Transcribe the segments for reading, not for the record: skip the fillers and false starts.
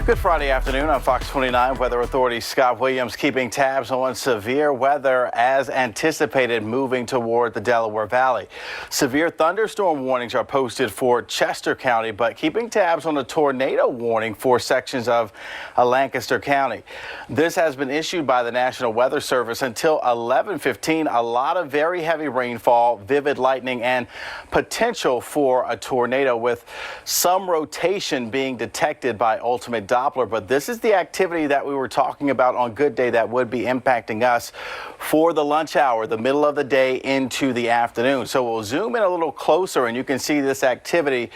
Good Friday afternoon on Fox 29. Weather Authority Scott Williams keeping tabs on severe weather as anticipated moving toward the Delaware Valley. Severe thunderstorm warnings are posted for Chester County, but keeping tabs on a tornado warning for sections of Lancaster County. This has been issued by the National Weather Service until 11:15. A lot of very heavy rainfall, vivid lightning, and potential for a tornado with some rotation being detected by ultimate Doppler, but this is the activity that we were talking about on Good Day that would be impacting us for the lunch hour, the middle of the day into the afternoon. So we'll zoom in a little closer and you can see this activity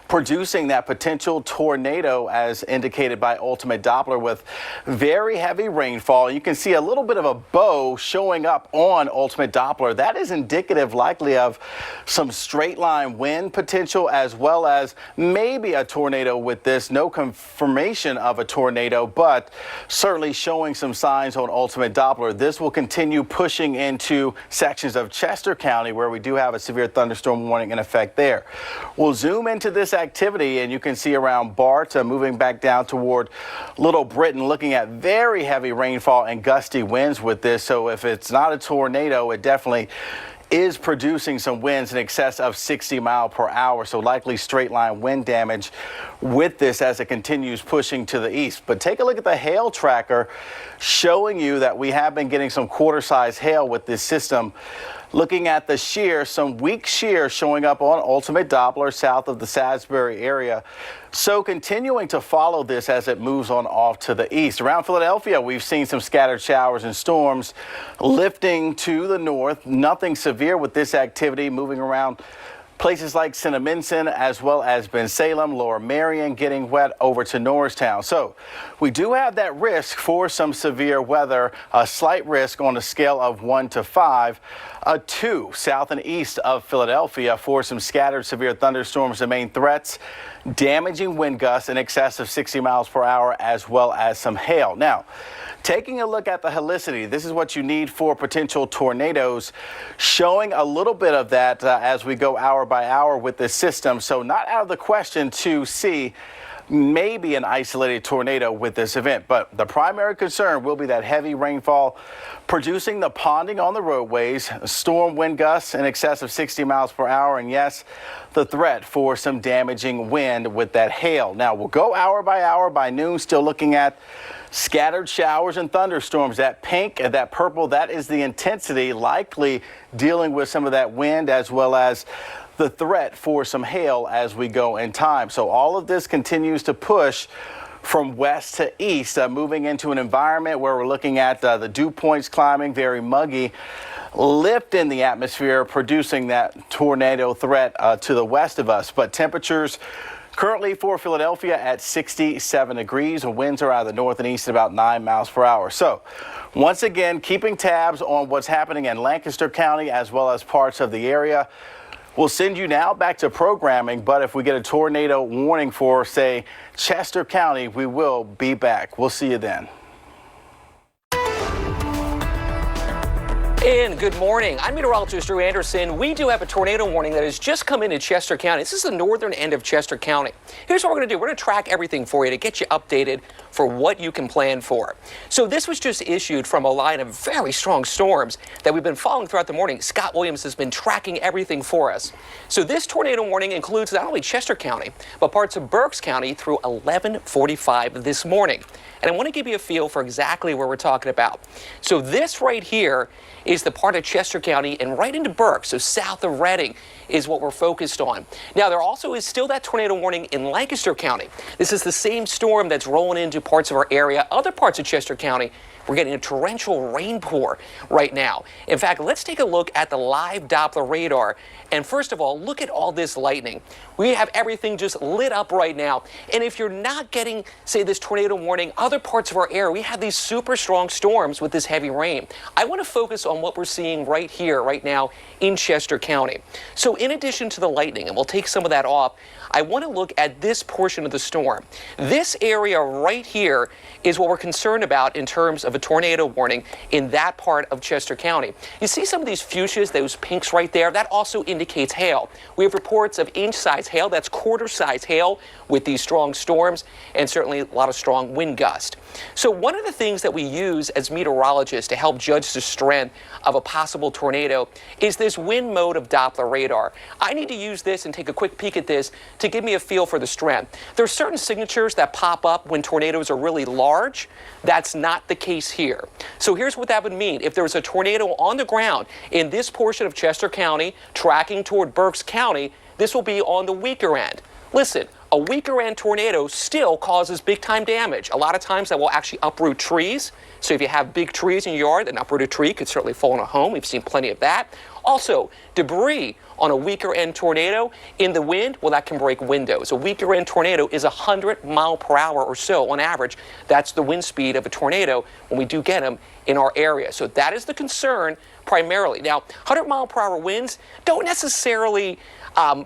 producing that potential tornado as indicated by ultimate Doppler with very heavy rainfall. You can see a little bit of a bow showing up on ultimate Doppler. That is indicative likely of some straight line wind potential as well as maybe a tornado with this. No confirmation of a tornado, but certainly showing some signs on ultimate Doppler. This will continue pushing into sections of Chester County where we do have a severe thunderstorm warning in effect there. We'll zoom into this activity and you can see around Bart moving back down toward Little Britain, looking at very heavy rainfall and gusty winds with this. So if it's not a tornado, it definitely is producing some winds in excess of 60 miles per hour. So likely straight line wind damage with this as it continues pushing to the east. But take a look at the hail tracker showing you that we have been getting some quarter-size hail with this system. Looking at the shear, some weak shear showing up on ultimate Doppler south of the Salisbury area. So continuing to follow this as it moves on off to the east. Around Philadelphia, we've seen some scattered showers and storms lifting to the north. Nothing severe with this activity moving around places like Cinnaminson as well as Bensalem, Lower Marion getting wet over to Norristown. So we do have that risk for some severe weather, a slight risk on a scale of 1 to 5, a 2 south and east of Philadelphia for some scattered severe thunderstorms. The main threats, damaging wind gusts in excess of 60 miles per hour as well as some hail. Now, taking a look at the helicity, this is what you need for potential tornadoes, showing a little bit of that as we go hour by hour with this system. So not out of the question to see maybe an isolated tornado with this event, but the primary concern will be that heavy rainfall producing the ponding on the roadways, storm wind gusts in excess of 60 miles per hour, and yes, the threat for some damaging wind with that hail. Now we'll go hour by noon, still looking at scattered showers and thunderstorms. That pink and that purple, that is the intensity, likely dealing with some of that wind as well as the threat for some hail as we go in time. So all of this continues to push from west to east, moving into an environment where we're looking at the dew points climbing, very muggy, lift in the atmosphere, producing that tornado threat to the west of us. But temperatures currently for Philadelphia at 67 degrees. Winds are out of the north and east at about 9 miles per hour. So once again, keeping tabs on what's happening in Lancaster County as well as parts of the area. We'll send you now back to programming, but if we get a tornado warning for, say, Chester County, we will be back. We'll see you then. And good morning. I'm meteorologist Drew Anderson. We do have a tornado warning that has just come into Chester County. This is the northern end of Chester County. Here's what we're going to do. We're going to track everything for you to get you updated for what you can plan for. So this was just issued from a line of very strong storms that we've been following throughout the morning. Scott Williams has been tracking everything for us. So this tornado warning includes not only Chester County, but parts of Berks County through 11:45 this morning. And I want to give you a feel for exactly where we're talking about. So this right here is the part of Chester County and right into Berks, so south of Reading, is what we're focused on. Now, there also is still that tornado warning in Lancaster County. This is the same storm that's rolling into parts of our area. Other parts of Chester County, we're getting a torrential rainpour right now. In fact, let's take a look at the live Doppler radar. And first of all, look at all this lightning. We have everything just lit up right now. And if you're not getting, say, this tornado warning, other parts of our area, we have these super strong storms with this heavy rain. I want to focus on what we're seeing right here, right now in Chester County. So in addition to the lightning, and we'll take some of that off, I want to look at this portion of the storm. This area right here is what we're concerned about in terms of a tornado warning in that part of Chester County. You see some of these fuchsias, those pinks right there? That also indicates hail. We have reports of inch-size hail, that's quarter-size hail with these strong storms, and certainly a lot of strong wind gust. So one of the things that we use as meteorologists to help judge the strength of a possible tornado is this wind mode of Doppler radar. I need to use this and take a quick peek at this to give me a feel for the strength. There are certain signatures that pop up when tornadoes are really large. That's not the case here. So here's what that would mean. If there was a tornado on the ground in this portion of Chester County tracking toward Berks County, this will be on the weaker end. Listen, a weaker end tornado still causes big time damage. A lot of times that will actually uproot trees. So if you have big trees in your yard, an uprooted tree could certainly fall on a home. We've seen plenty of that. Also, debris on a weaker end tornado in the wind, well, that can break windows. A weaker end tornado is 100 miles per hour or so on average. That's the wind speed of a tornado when we do get them in our area. So that is the concern primarily. Now, 100 mile per hour winds don't necessarily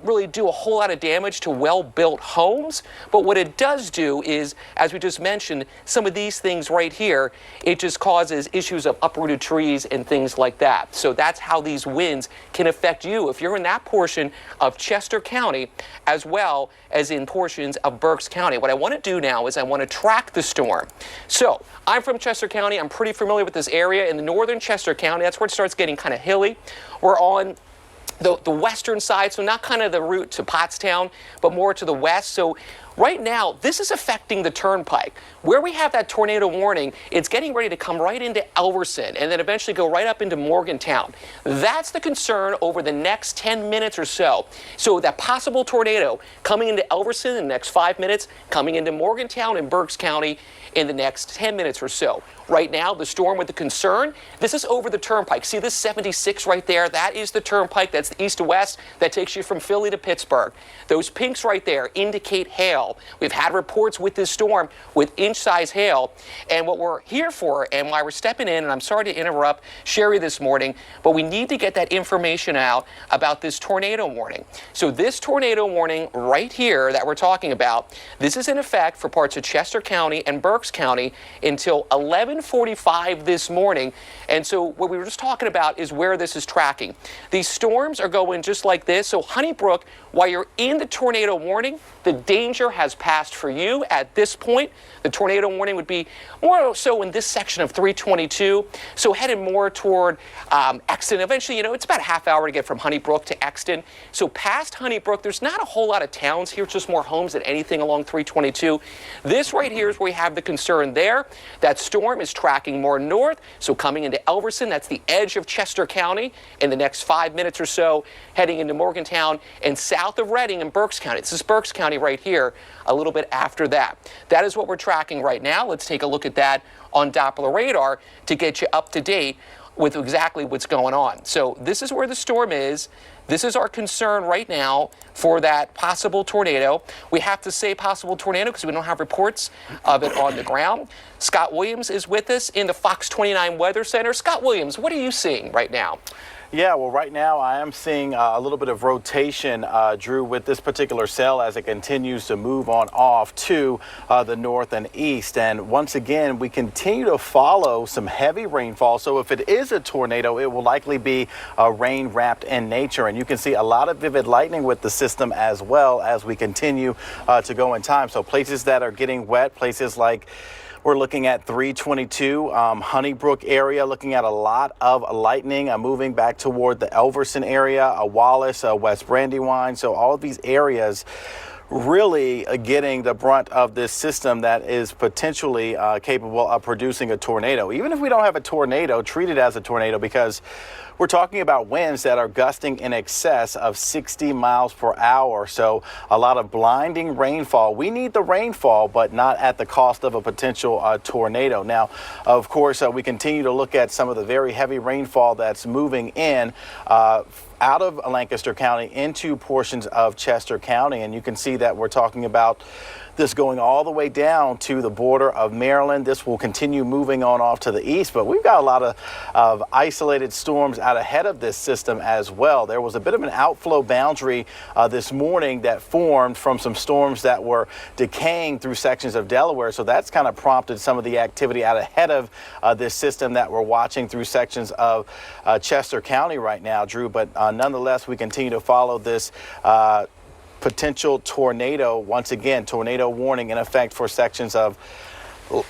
really do a whole lot of damage to well-built homes, but what it does do is, as we just mentioned, some of these things right here, it just causes issues of uprooted trees and things like that. So that's how these winds can affect you if you're in that portion of Chester County as well as in portions of Berks County. What I want to do now is I want to track the storm. So I'm from Chester County. I'm pretty familiar with this area. In the northern Chester County, that's where it starts getting kind of hilly. We're on the western side, so not kind of the route to Pottstown, but more to the west. So right now, this is affecting the turnpike. Where we have that tornado warning, it's getting ready to come right into Elverson and then eventually go right up into Morgantown. That's the concern over the next 10 minutes or so. So that possible tornado coming into Elverson in the next 5 minutes, coming into Morgantown and Berks County in the next 10 minutes or so. Right now, the storm with the concern, this is over the turnpike. See this 76 right there? That is the turnpike. That's the east to west. That takes you from Philly to Pittsburgh. Those pinks right there indicate hail. We've had reports with this storm with inch-size hail. And what we're here for, and why we're stepping in, and I'm sorry to interrupt Sherry this morning, but we need to get that information out about this tornado warning. So this tornado warning right here that we're talking about, this is in effect for parts of Chester County and Berks County until 11:45 this morning. And so what we were just talking about is where this is tracking. These storms are going just like this. So Honeybrook, while you're in the tornado warning, the danger has passed for you at this point. The tornado warning would be more so in this section of 322. So headed more toward Exton. Eventually, it's about a half hour to get from Honeybrook to Exton. So past Honeybrook, there's not a whole lot of towns here, just more homes than anything along 322. This right here is where we have the concern there. That storm is tracking more north. So coming into Elverson, that's the edge of Chester County in the next 5 minutes or so, heading into Morgantown and south of Reading and Berks County. This is Berks County right here, a little bit after that. That is what we're tracking right now. Let's take a look at that on Doppler radar to get you up to date with exactly what's going on. So this is where the storm is. This is our concern right now for that possible tornado. We have to say possible tornado because we don't have reports of it on the ground. Scott Williams is with us in the FOX29 Weather Center. Scott Williams, what are you seeing right now? Yeah, well, right now I am seeing a little bit of rotation, Drew, with this particular cell as it continues to move on off to the north and east. And once again, we continue to follow some heavy rainfall. So if it is a tornado, it will likely be rain wrapped in nature. And you can see a lot of vivid lightning with the system as well as we continue to go in time. So places that are getting wet, places like we're looking at 322 Honeybrook area, looking at a lot of lightning moving back toward the Elverson area, Wallace, West Brandywine. So all of these areas really getting the brunt of this system that is potentially capable of producing a tornado. Even if we don't have a tornado, treat it as a tornado because we're talking about winds that are gusting in excess of 60 miles per hour. So a lot of blinding rainfall. We need the rainfall, but not at the cost of a potential tornado. Now, of course, we continue to look at some of the very heavy rainfall that's moving in out of Lancaster County into portions of Chester County, and you can see that we're talking about this going all the way down to the border of Maryland. This will continue moving on off to the east, but we've got a lot of isolated storms out ahead of this system as well. There was a bit of an outflow boundary this morning that formed from some storms that were decaying through sections of Delaware, so that's kind of prompted some of the activity out ahead of this system that we're watching through sections of Chester County right now, Drew. But nonetheless, we continue to follow this potential tornado. Once again, tornado warning in effect for sections of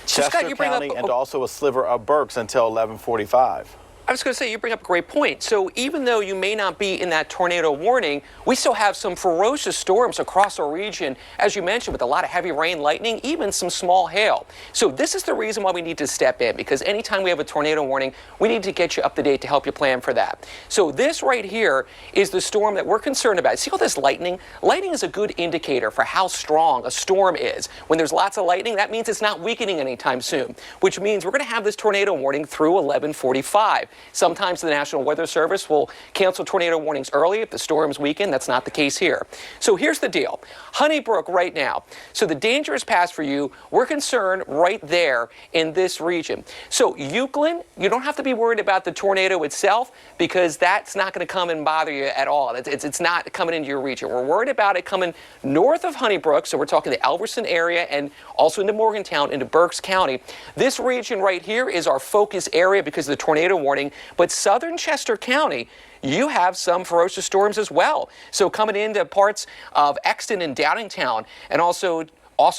Chester County and also a sliver of Berks until 11:45. I was going to say, you bring up a great point. So even though you may not be in that tornado warning, we still have some ferocious storms across our region, as you mentioned, with a lot of heavy rain, lightning, even some small hail. So this is the reason why we need to step in, because anytime we have a tornado warning, we need to get you up to date to help you plan for that. So this right here is the storm that we're concerned about. See all this lightning? Lightning is a good indicator for how strong a storm is. When there's lots of lightning, that means it's not weakening anytime soon, which means we're going to have this tornado warning through 11:45. Sometimes the National Weather Service will cancel tornado warnings early if the storms weaken. That's not the case here. So here's the deal. Honeybrook right now. So the dangerous pass for you, we're concerned right there in this region. So Euclid, you don't have to be worried about the tornado itself because that's not going to come and bother you at all. It's not coming into your region. We're worried about it coming north of Honeybrook. So we're talking the Elverson area and also into Morgantown, into Berks County. This region right here is our focus area because of the tornado warning. But southern Chester County, you have some ferocious storms as well. So coming into parts of Exton and Downingtown and also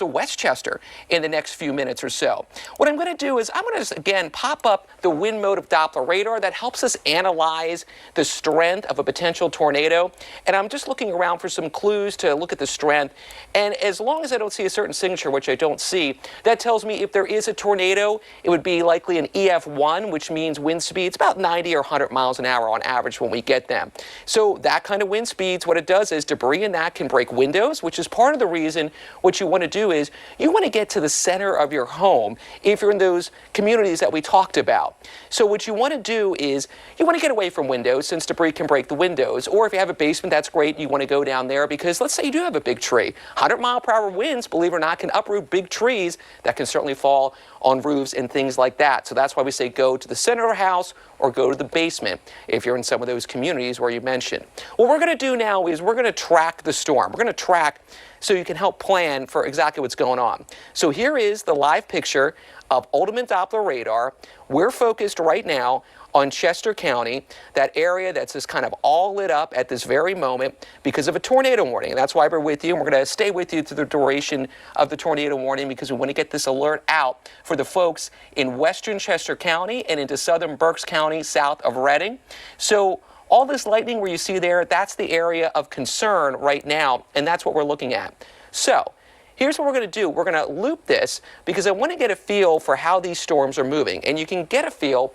Westchester in the next few minutes or so. What I'm going to do is I'm going to, again, pop up the wind mode of Doppler radar that helps us analyze the strength of a potential tornado. And I'm just looking around for some clues to look at the strength. And as long as I don't see a certain signature, which I don't see, that tells me if there is a tornado, it would be likely an EF1, which means wind speeds about 90 or 100 miles an hour on average when we get them. So that kind of wind speeds, what it does is debris in that can break windows, which is part of the reason what you want to do is you want to get to the center of your home if you're in those communities that we talked about. So what you want to do is you want to get away from windows since debris can break the windows. Or if you have a basement, that's great. You want to go down there because let's say you do have a big tree. 100-mile-per-hour winds, believe it or not, can uproot big trees that can certainly fall on roofs and things like that. So that's why we say go to the center of the house or go to the basement if you're in some of those communities where you mentioned. What we're going to do now is we're going to track the storm. We're going to track so you can help plan for exactly what's going on. So here is the live picture of ultimate Doppler radar. We're focused right now on Chester County, that area that's just kind of all lit up at this very moment because of a tornado warning. And that's why we're with you, and we're going to stay with you through the duration of the tornado warning because we want to get this alert out for the folks in western Chester County and into southern Berks County, south of Reading. So all this lightning where you see there, that's the area of concern right now, and that's what we're looking at. So here's what we're going to do. We're going to loop this because I want to get a feel for how these storms are moving, and you can get a feel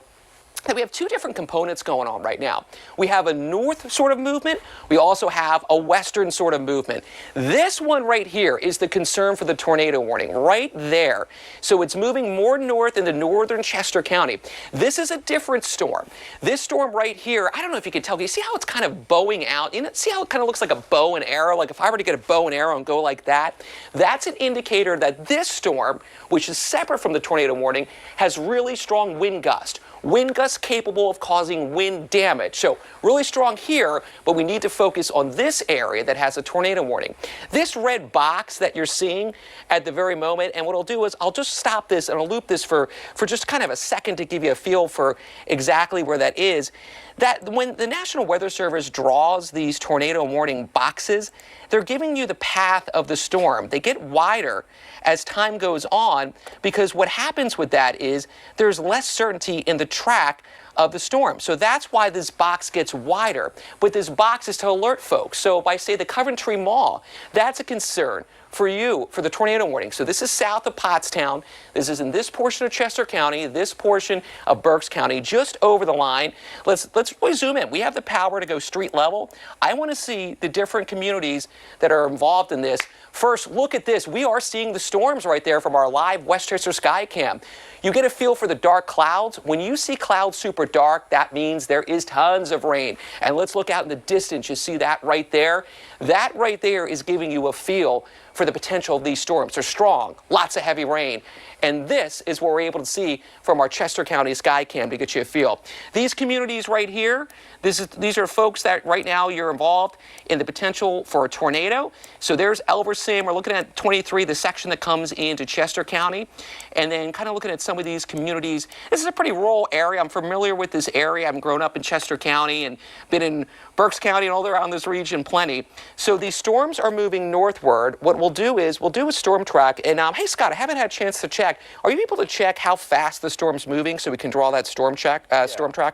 that we have two different components going on right now. We have a north sort of movement. We also have a western sort of movement. This one right here is the concern for the tornado warning, right there. So it's moving more north into northern Chester County. This is a different storm. This storm right here, I don't know if you can tell, you see how it's kind of bowing out? You know, see how it kind of looks like a bow and arrow? Like if I were to get a bow and arrow and go like that, that's an indicator that this storm, which is separate from the tornado warning, has really strong wind gust. Wind gusts capable of causing wind damage. So really strong here, but we need to focus on this area that has a tornado warning. This red box that you're seeing at the very moment, and what I'll do is I'll just stop this and I'll loop this for just kind of a second to give you a feel for exactly where that is. That when the National Weather Service draws these tornado warning boxes, they're giving you the path of the storm. They get wider as time goes on because what happens with that is there's less certainty in the track of the storm. So that's why this box gets wider. But this box is to alert folks. So by, say, the Coventry Mall, that's a concern for you for the tornado warning. So this is south of Pottstown. This is in this portion of Chester County, this portion of Berks County, just over the line. Let's really zoom in. We have the power to go street level. I want to see the different communities that are involved in this First, look at this. We are seeing the storms right there from our live Westchester sky cam. You get a feel for the dark clouds. When you see clouds super dark, that means there is tons of rain. And let's look out in the distance. You see that right there? That right there is giving you a feel for the potential of these storms. They're strong, lots of heavy rain. And this is what we're able to see from our Chester County sky cam to get you a feel. These communities right here, these are folks that right now you're involved in the potential for a tornado. So there's Elverson. We're looking at 23, the section that comes into Chester County. And then kind of looking at some of these communities. This is a pretty rural area. I'm familiar with this area. I've grown up in Chester County and been in Berks County and all around this region plenty. So these storms are moving northward. What we'll do is we'll do a storm track. And hey, Scott, I haven't had a chance to check. Are you able to check how fast the storm's moving so we can draw that storm track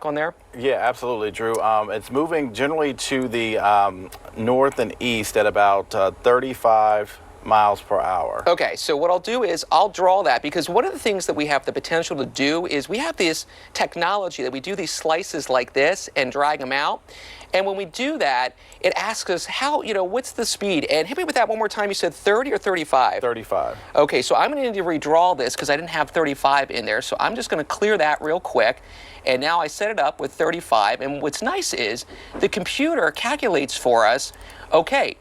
on there? Yeah, absolutely, Drew. It's moving generally to the north and east at about 35 miles per hour. Okay, so what I'll do is I'll draw that, because one of the things that we have the potential to do is we have this technology that we do these slices like this and drag them out. And when we do that, it asks us how, what's the speed? And hit me with that one more time. You said 30 or 35? 35. Okay, so I'm going to need to redraw this because I didn't have 35 in there. So I'm just going to clear that real quick. And now I set it up with 35. And what's nice is the computer calculates for us, okay,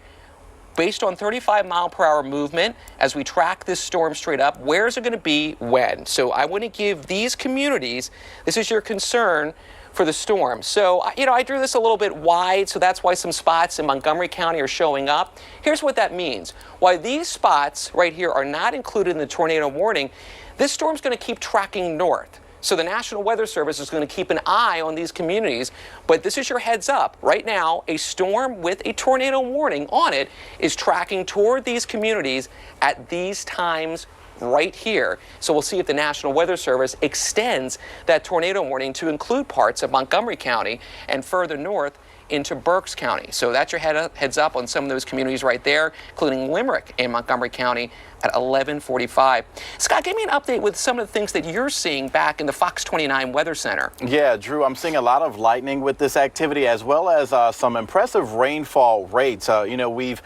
based on 35 mile per hour movement, as we track this storm straight up, where is it going to be when? So I want to give these communities, this is your concern for the storm. So, I drew this a little bit wide, so that's why some spots in Montgomery County are showing up. Here's what that means. Why these spots right here are not included in the tornado warning, this storm's going to keep tracking north. So the National Weather Service is going to keep an eye on these communities, but this is your heads up. Right now, a storm with a tornado warning on it is tracking toward these communities at these times right here. So we'll see if the National Weather Service extends that tornado warning to include parts of Montgomery County and further north into Berks County. So that's your heads up on some of those communities right there, including Limerick and Montgomery County at 11:45. Scott, give me an update with some of the things that you're seeing back in the FOX29 Weather Center. Yeah, Drew, I'm seeing a lot of lightning with this activity, as well as some impressive rainfall rates. We've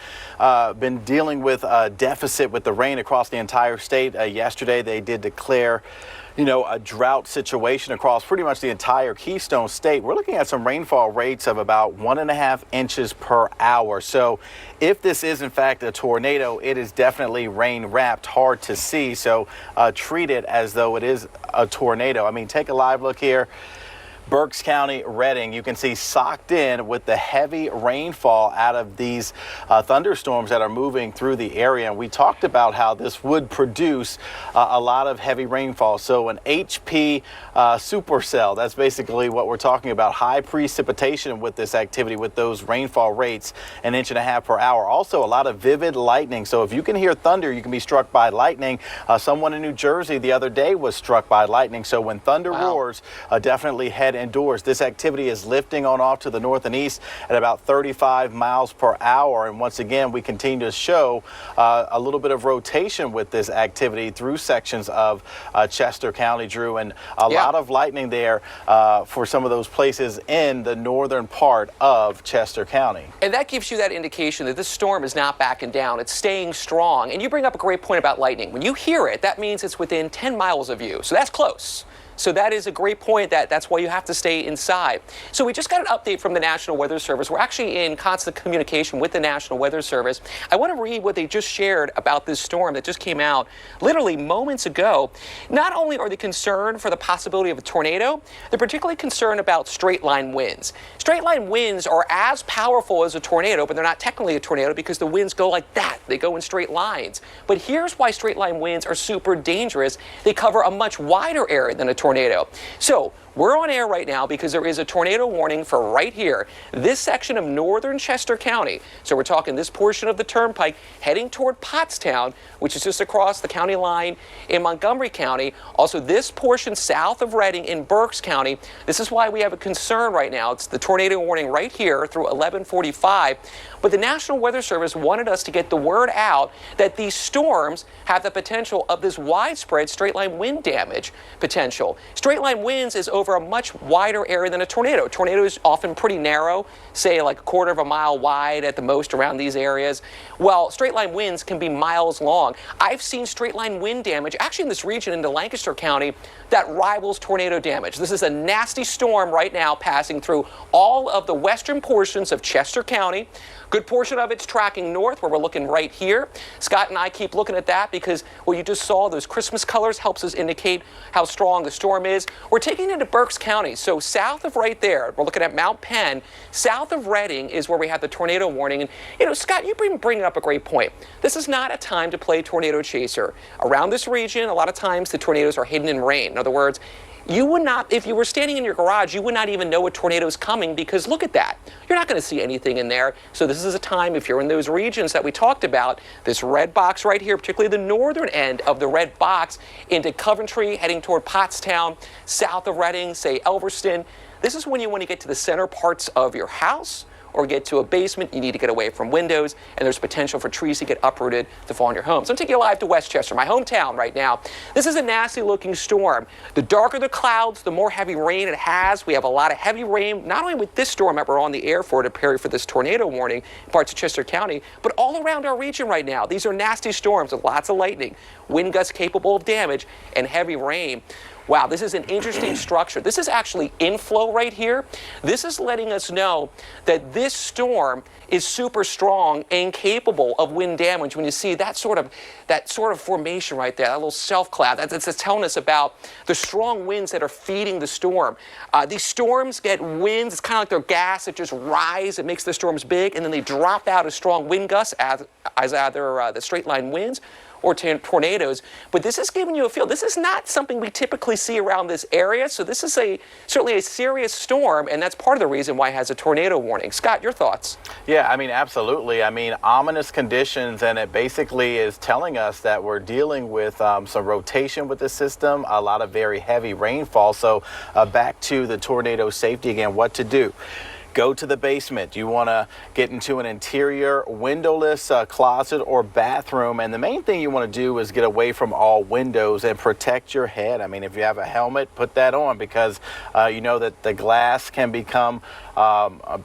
been dealing with a deficit with the rain across the entire state. Yesterday, they did declare a drought situation across pretty much the entire Keystone State. We're looking at some rainfall rates of about 1.5 inches per hour. So if this is in fact a tornado, it is definitely rain wrapped, hard to see. So treat it as though it is a tornado. I mean, take a live look here. Berks County, Redding, you can see socked in with the heavy rainfall out of these thunderstorms that are moving through the area. And we talked about how this would produce a lot of heavy rainfall. So an HP supercell, that's basically what we're talking about. High precipitation with this activity, with those rainfall rates, 1.5 inches per hour. Also a lot of vivid lightning. So if you can hear thunder, you can be struck by lightning. Someone in New Jersey the other day was struck by lightning. So when thunder roars, definitely head indoors. This activity is lifting on off to the north and east at about 35 miles per hour. And once again, we continue to show a little bit of rotation with this activity through sections of Chester County, Drew, and a lot of lightning there for some of those places in the northern part of Chester County. And that gives you that indication that this storm is not backing down. It's staying strong. And you bring up a great point about lightning. When you hear it, that means it's within 10 miles of you. So that's close. So that is a great point. That's why you have to stay inside. So we just got an update from the National Weather Service. We're actually in constant communication with the National Weather Service. I want to read what they just shared about this storm that just came out literally moments ago. Not only are they concerned for the possibility of a tornado, they're particularly concerned about straight line winds. Straight line winds are as powerful as a tornado, but they're not technically a tornado because the winds go like that. They go in straight lines. But here's why straight line winds are super dangerous. They cover a much wider area than a tornado. So we're on air right now because there is a tornado warning for right here, this section of northern Chester County. So we're talking this portion of the turnpike heading toward Pottstown, which is just across the county line in Montgomery County. Also this portion south of Redding in Berks County. This is why we have a concern right now. It's the tornado warning right here through 11:45. But the National Weather Service wanted us to get the word out that these storms have the potential of this widespread straight line wind damage potential. Straight line winds is over over a much wider area than a tornado. A tornado is often pretty narrow, say like a quarter of a mile wide at the most around these areas. Well, straight line winds can be miles long. I've seen straight line wind damage actually in this region into Lancaster County that rivals tornado damage. This is a nasty storm right now passing through all of the western portions of Chester County. Good portion of it's tracking north, where we're looking right here. Scott and I keep looking at that because what you just saw, those Christmas colors, helps us indicate how strong the storm is. We're taking it into Berks County, so south of right there, we're looking at Mount Penn. South of Reading is where we have the tornado warning. And, you know, Scott, you've been bringing up a great point. This is not a time to play tornado chaser. Around this region, a lot of times the tornadoes are hidden in rain. In other words, you would not, if you were standing in your garage, you would not even know a tornado is coming because look at that. You're not going to see anything in there. So this is a time, if you're in those regions that we talked about, this red box right here, particularly the northern end of the red box into Coventry, heading toward Pottstown, south of Reading, say Elverston. This is when you want to get to the center parts of your house or get to a basement. You need to get away from windows, and there's potential for trees to get uprooted to fall on your home. So I'm taking you live to Westchester, my hometown right now. This is a nasty looking storm. The darker the clouds, the more heavy rain it has. We have a lot of heavy rain, not only with this storm that we're on the air for to prepare for this tornado warning in parts of Chester County, but all around our region right now. These are nasty storms with lots of lightning, wind gusts capable of damage, and heavy rain. Wow, this is an interesting structure. This is actually inflow right here. This is letting us know that this storm is super strong and capable of wind damage. When you see that sort of formation right there, that little self-cloud, that's telling us about the strong winds that are feeding the storm. These storms get winds, it's kind of like they're gas that just rise. It makes the storms big, and then they drop out as strong wind gusts as either the straight line winds or tornadoes, but this is giving you a feel. This is not something we typically see around this area, so this is certainly a serious storm, and that's part of the reason why it has a tornado warning. Scott, your thoughts? Yeah, I mean, absolutely. I mean, ominous conditions, and it basically is telling us that we're dealing with some rotation with the system, a lot of very heavy rainfall. So back to the tornado safety again, what to do. Go to the basement. You want to get into an interior windowless closet or bathroom. And the main thing you want to do is get away from all windows and protect your head. I mean, if you have a helmet, put that on because you know that the glass can become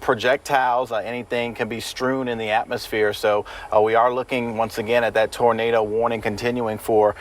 projectiles. Anything can be strewn in the atmosphere. So we are looking once again at that tornado warning continuing for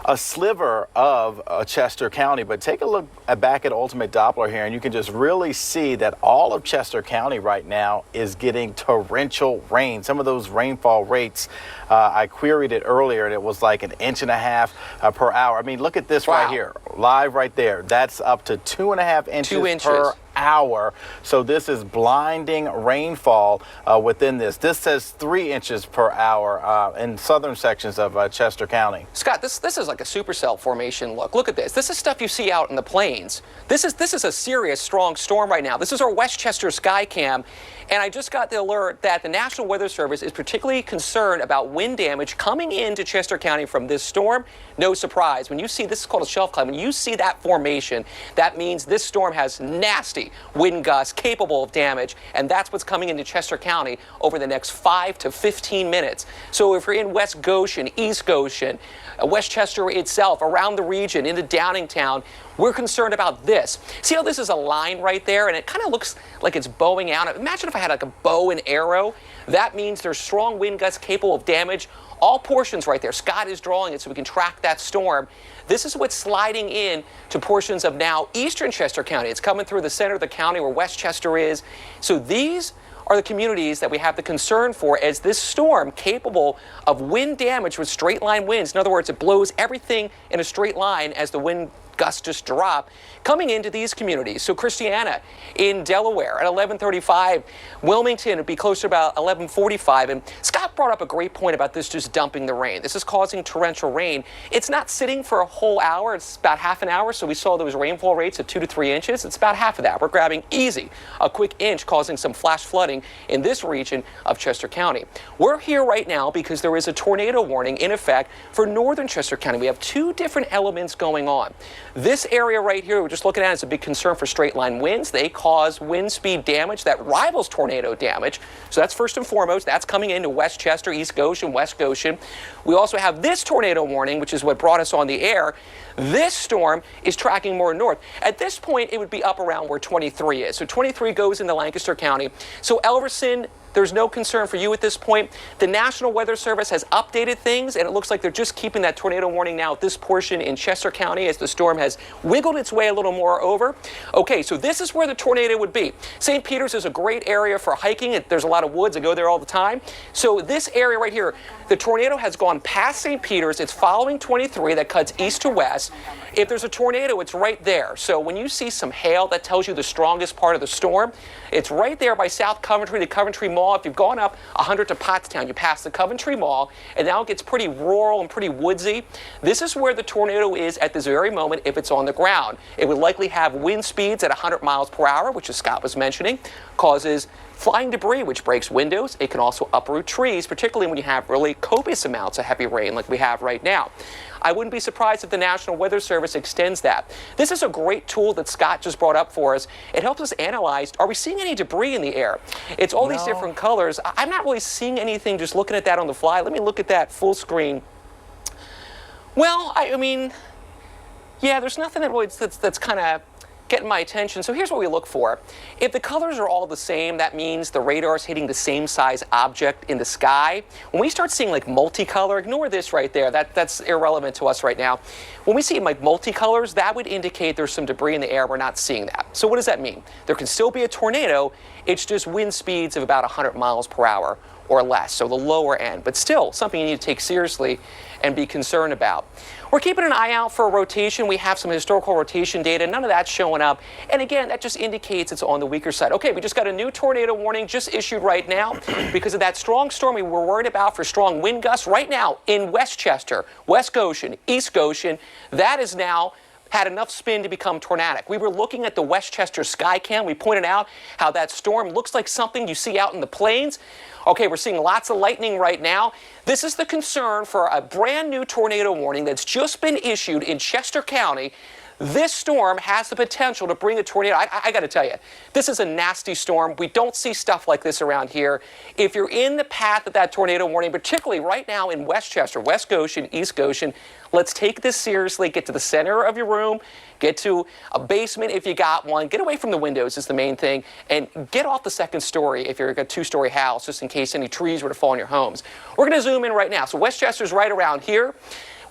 a sliver of Chester County, but take a look back at Ultimate Doppler here, and you can just really see that all of Chester County right now is getting torrential rain. Some of those rainfall rates, I queried it earlier, and it was like 1.5 inches per hour. I mean, look at this right here, live right there. That's up to 2.5 inches. 2 inches per hour. So this is blinding rainfall within this. This says 3 inches per hour in southern sections of Chester County. Scott, this is like a supercell formation look. Look at this. This is stuff you see out in the plains. This is a serious strong storm right now. This is our Westchester sky cam, and I just got the alert that the National Weather Service is particularly concerned about wind damage coming into Chester County from this storm. No surprise. When you see, this is called a shelf cloud, when you see that formation, that means this storm has nasty wind gusts capable of damage, and that's what's coming into Chester County over the next 5 to 15 minutes. So if you're in West Goshen, East Goshen, Westchester itself, around the region, into Downingtown, we're concerned about this. See how this is a line right there, and it kind of looks like it's bowing out. Imagine if I had like a bow and arrow. That means there's strong wind gusts capable of damage. All portions right there. Scott is drawing it so we can track that storm. This is what's sliding in to portions of now eastern Chester County. It's coming through the center of the county where Westchester is. So these are the communities that we have the concern for as this storm capable of wind damage with straight line winds. In other words, it blows everything in a straight line as the wind gusts just drop coming into these communities. So Christiana in Delaware at 11:35, Wilmington would be closer to about 11:45. And Scott brought up a great point about this just dumping the rain. This is causing torrential rain. It's not sitting for a whole hour. It's about half an hour. So we saw those rainfall rates of 2 to 3 inches. It's about half of that. We're grabbing easy a quick inch, causing some flash flooding in this region of Chester County. We're here right now because there is a tornado warning in effect for northern Chester County. We have two different elements going on. This area right here we're just looking at is a big concern for straight line winds. They cause wind speed damage that rivals tornado damage. So that's first and foremost. That's coming into Westchester, East Goshen, West Goshen. We also have this tornado warning, which is what brought us on the air. This storm is tracking more north. At this point, it would be up around where 23 is. So 23 goes into Lancaster County. So Elverson, there's no concern for you at this point. The National Weather Service has updated things, and it looks like they're just keeping that tornado warning now at this portion in Chester County as the storm has wiggled its way a little more over. Okay, so this is where the tornado would be. St. Peter's is a great area for hiking. There's a lot of woods. I go there all the time. So this area right here, the tornado has gone past St. Peter's. It's following 23 that cuts east to west. If there's a tornado, it's right there. So when you see some hail, that tells you the strongest part of the storm. It's right there by South Coventry, the Coventry Mall. If you've gone up 100 to Pottstown, you pass the Coventry Mall, and now it gets pretty rural and pretty woodsy. This is where the tornado is at this very moment if it's on the ground. It would likely have wind speeds at 100 miles per hour, which, as Scott was mentioning, causes flying debris, which breaks windows. It can also uproot trees, particularly when you have really copious amounts of heavy rain like we have right now. I wouldn't be surprised if the National Weather Service extends that. This is a great tool that Scott just brought up for us. It helps us analyze, are we seeing any debris in the air? It's all these different colors. I'm not really seeing anything just looking at that on the fly. Let me look at that full screen. Well, I mean, yeah, there's nothing that really that's kind of getting my attention. So here's what we look for. If the colors are all the same, that means the radar is hitting the same size object in the sky. When we start seeing like multicolor, ignore this right there. That's irrelevant to us right now. When we see like multicolors, that would indicate there's some debris in the air. We're not seeing that. So what does that mean? There can still be a tornado. It's just wind speeds of about 100 miles per hour or less, so the lower end, but still something you need to take seriously and be concerned about. We're keeping an eye out for a rotation. We have some historical rotation data. None of that's showing up. And again, that just indicates it's on the weaker side. Okay, we just got a new tornado warning just issued right now because of that strong storm we were worried about for strong wind gusts right now in Westchester, West Goshen, East Goshen. That is now had enough spin to become tornadic. We were looking at the Westchester Skycam. We pointed out how that storm looks like something you see out in the plains. Okay, we're seeing lots of lightning right now. This is the concern for a brand new tornado warning that's just been issued in Chester County. This storm has the potential to bring a tornado. I got to tell you, this is a nasty storm. We don't see stuff like this around here. If you're in the path of that tornado warning, particularly right now in Westchester, West Goshen, East Goshen, let's take this seriously. Get to the center of your room. Get to a basement if you got one. Get away from the windows is the main thing. And get off the second story if you're a two-story house, just in case any trees were to fall on your homes. We're going to zoom in right now. So Westchester's right around here.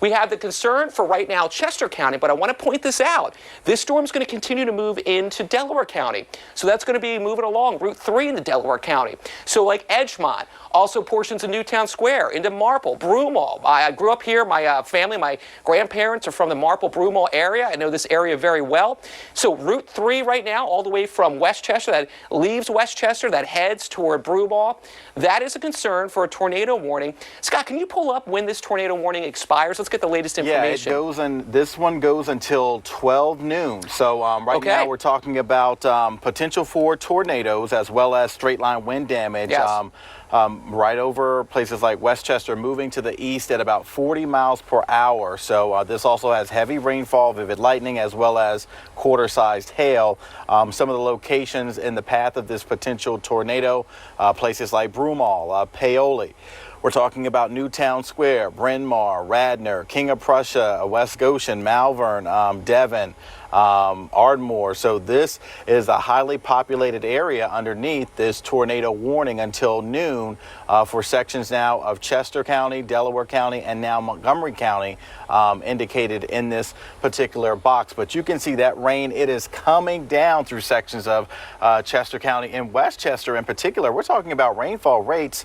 We have the concern for right now Chester County, but I want to point this out. This storm's going to continue to move into Delaware County. So that's going to be moving along Route 3 into Delaware County. So like Edgemont, also portions of Newtown Square, into Marple, Broomall. I grew up here. My family, my grandparents are from the Marple, Broomall area. I know this area very well. So Route 3 right now, all the way from Westchester, that leaves Westchester, that heads toward Broomall. That is a concern for a tornado warning. Scott, can you pull up when this tornado warning expires? Let's get the latest information. Yeah, it goes in, this one goes until 12 noon. So right now we're talking about potential for tornadoes as well as straight line wind damage. Yes. Right over places like Westchester, moving to the east at about 40 miles per hour. So this also has heavy rainfall, vivid lightning, as well as quarter-sized hail. Some of the locations in the path of this potential tornado, places like Broomall, Paoli. We're talking about Newtown Square, Bryn Mawr, Radnor, King of Prussia, West Goshen, Malvern, Devon, Ardmore. So this is a highly populated area underneath this tornado warning until noon for sections now of Chester County, Delaware County, and now Montgomery County indicated in this particular box. But you can see that rain, it is coming down through sections of Chester County and Westchester in particular. We're talking about rainfall rates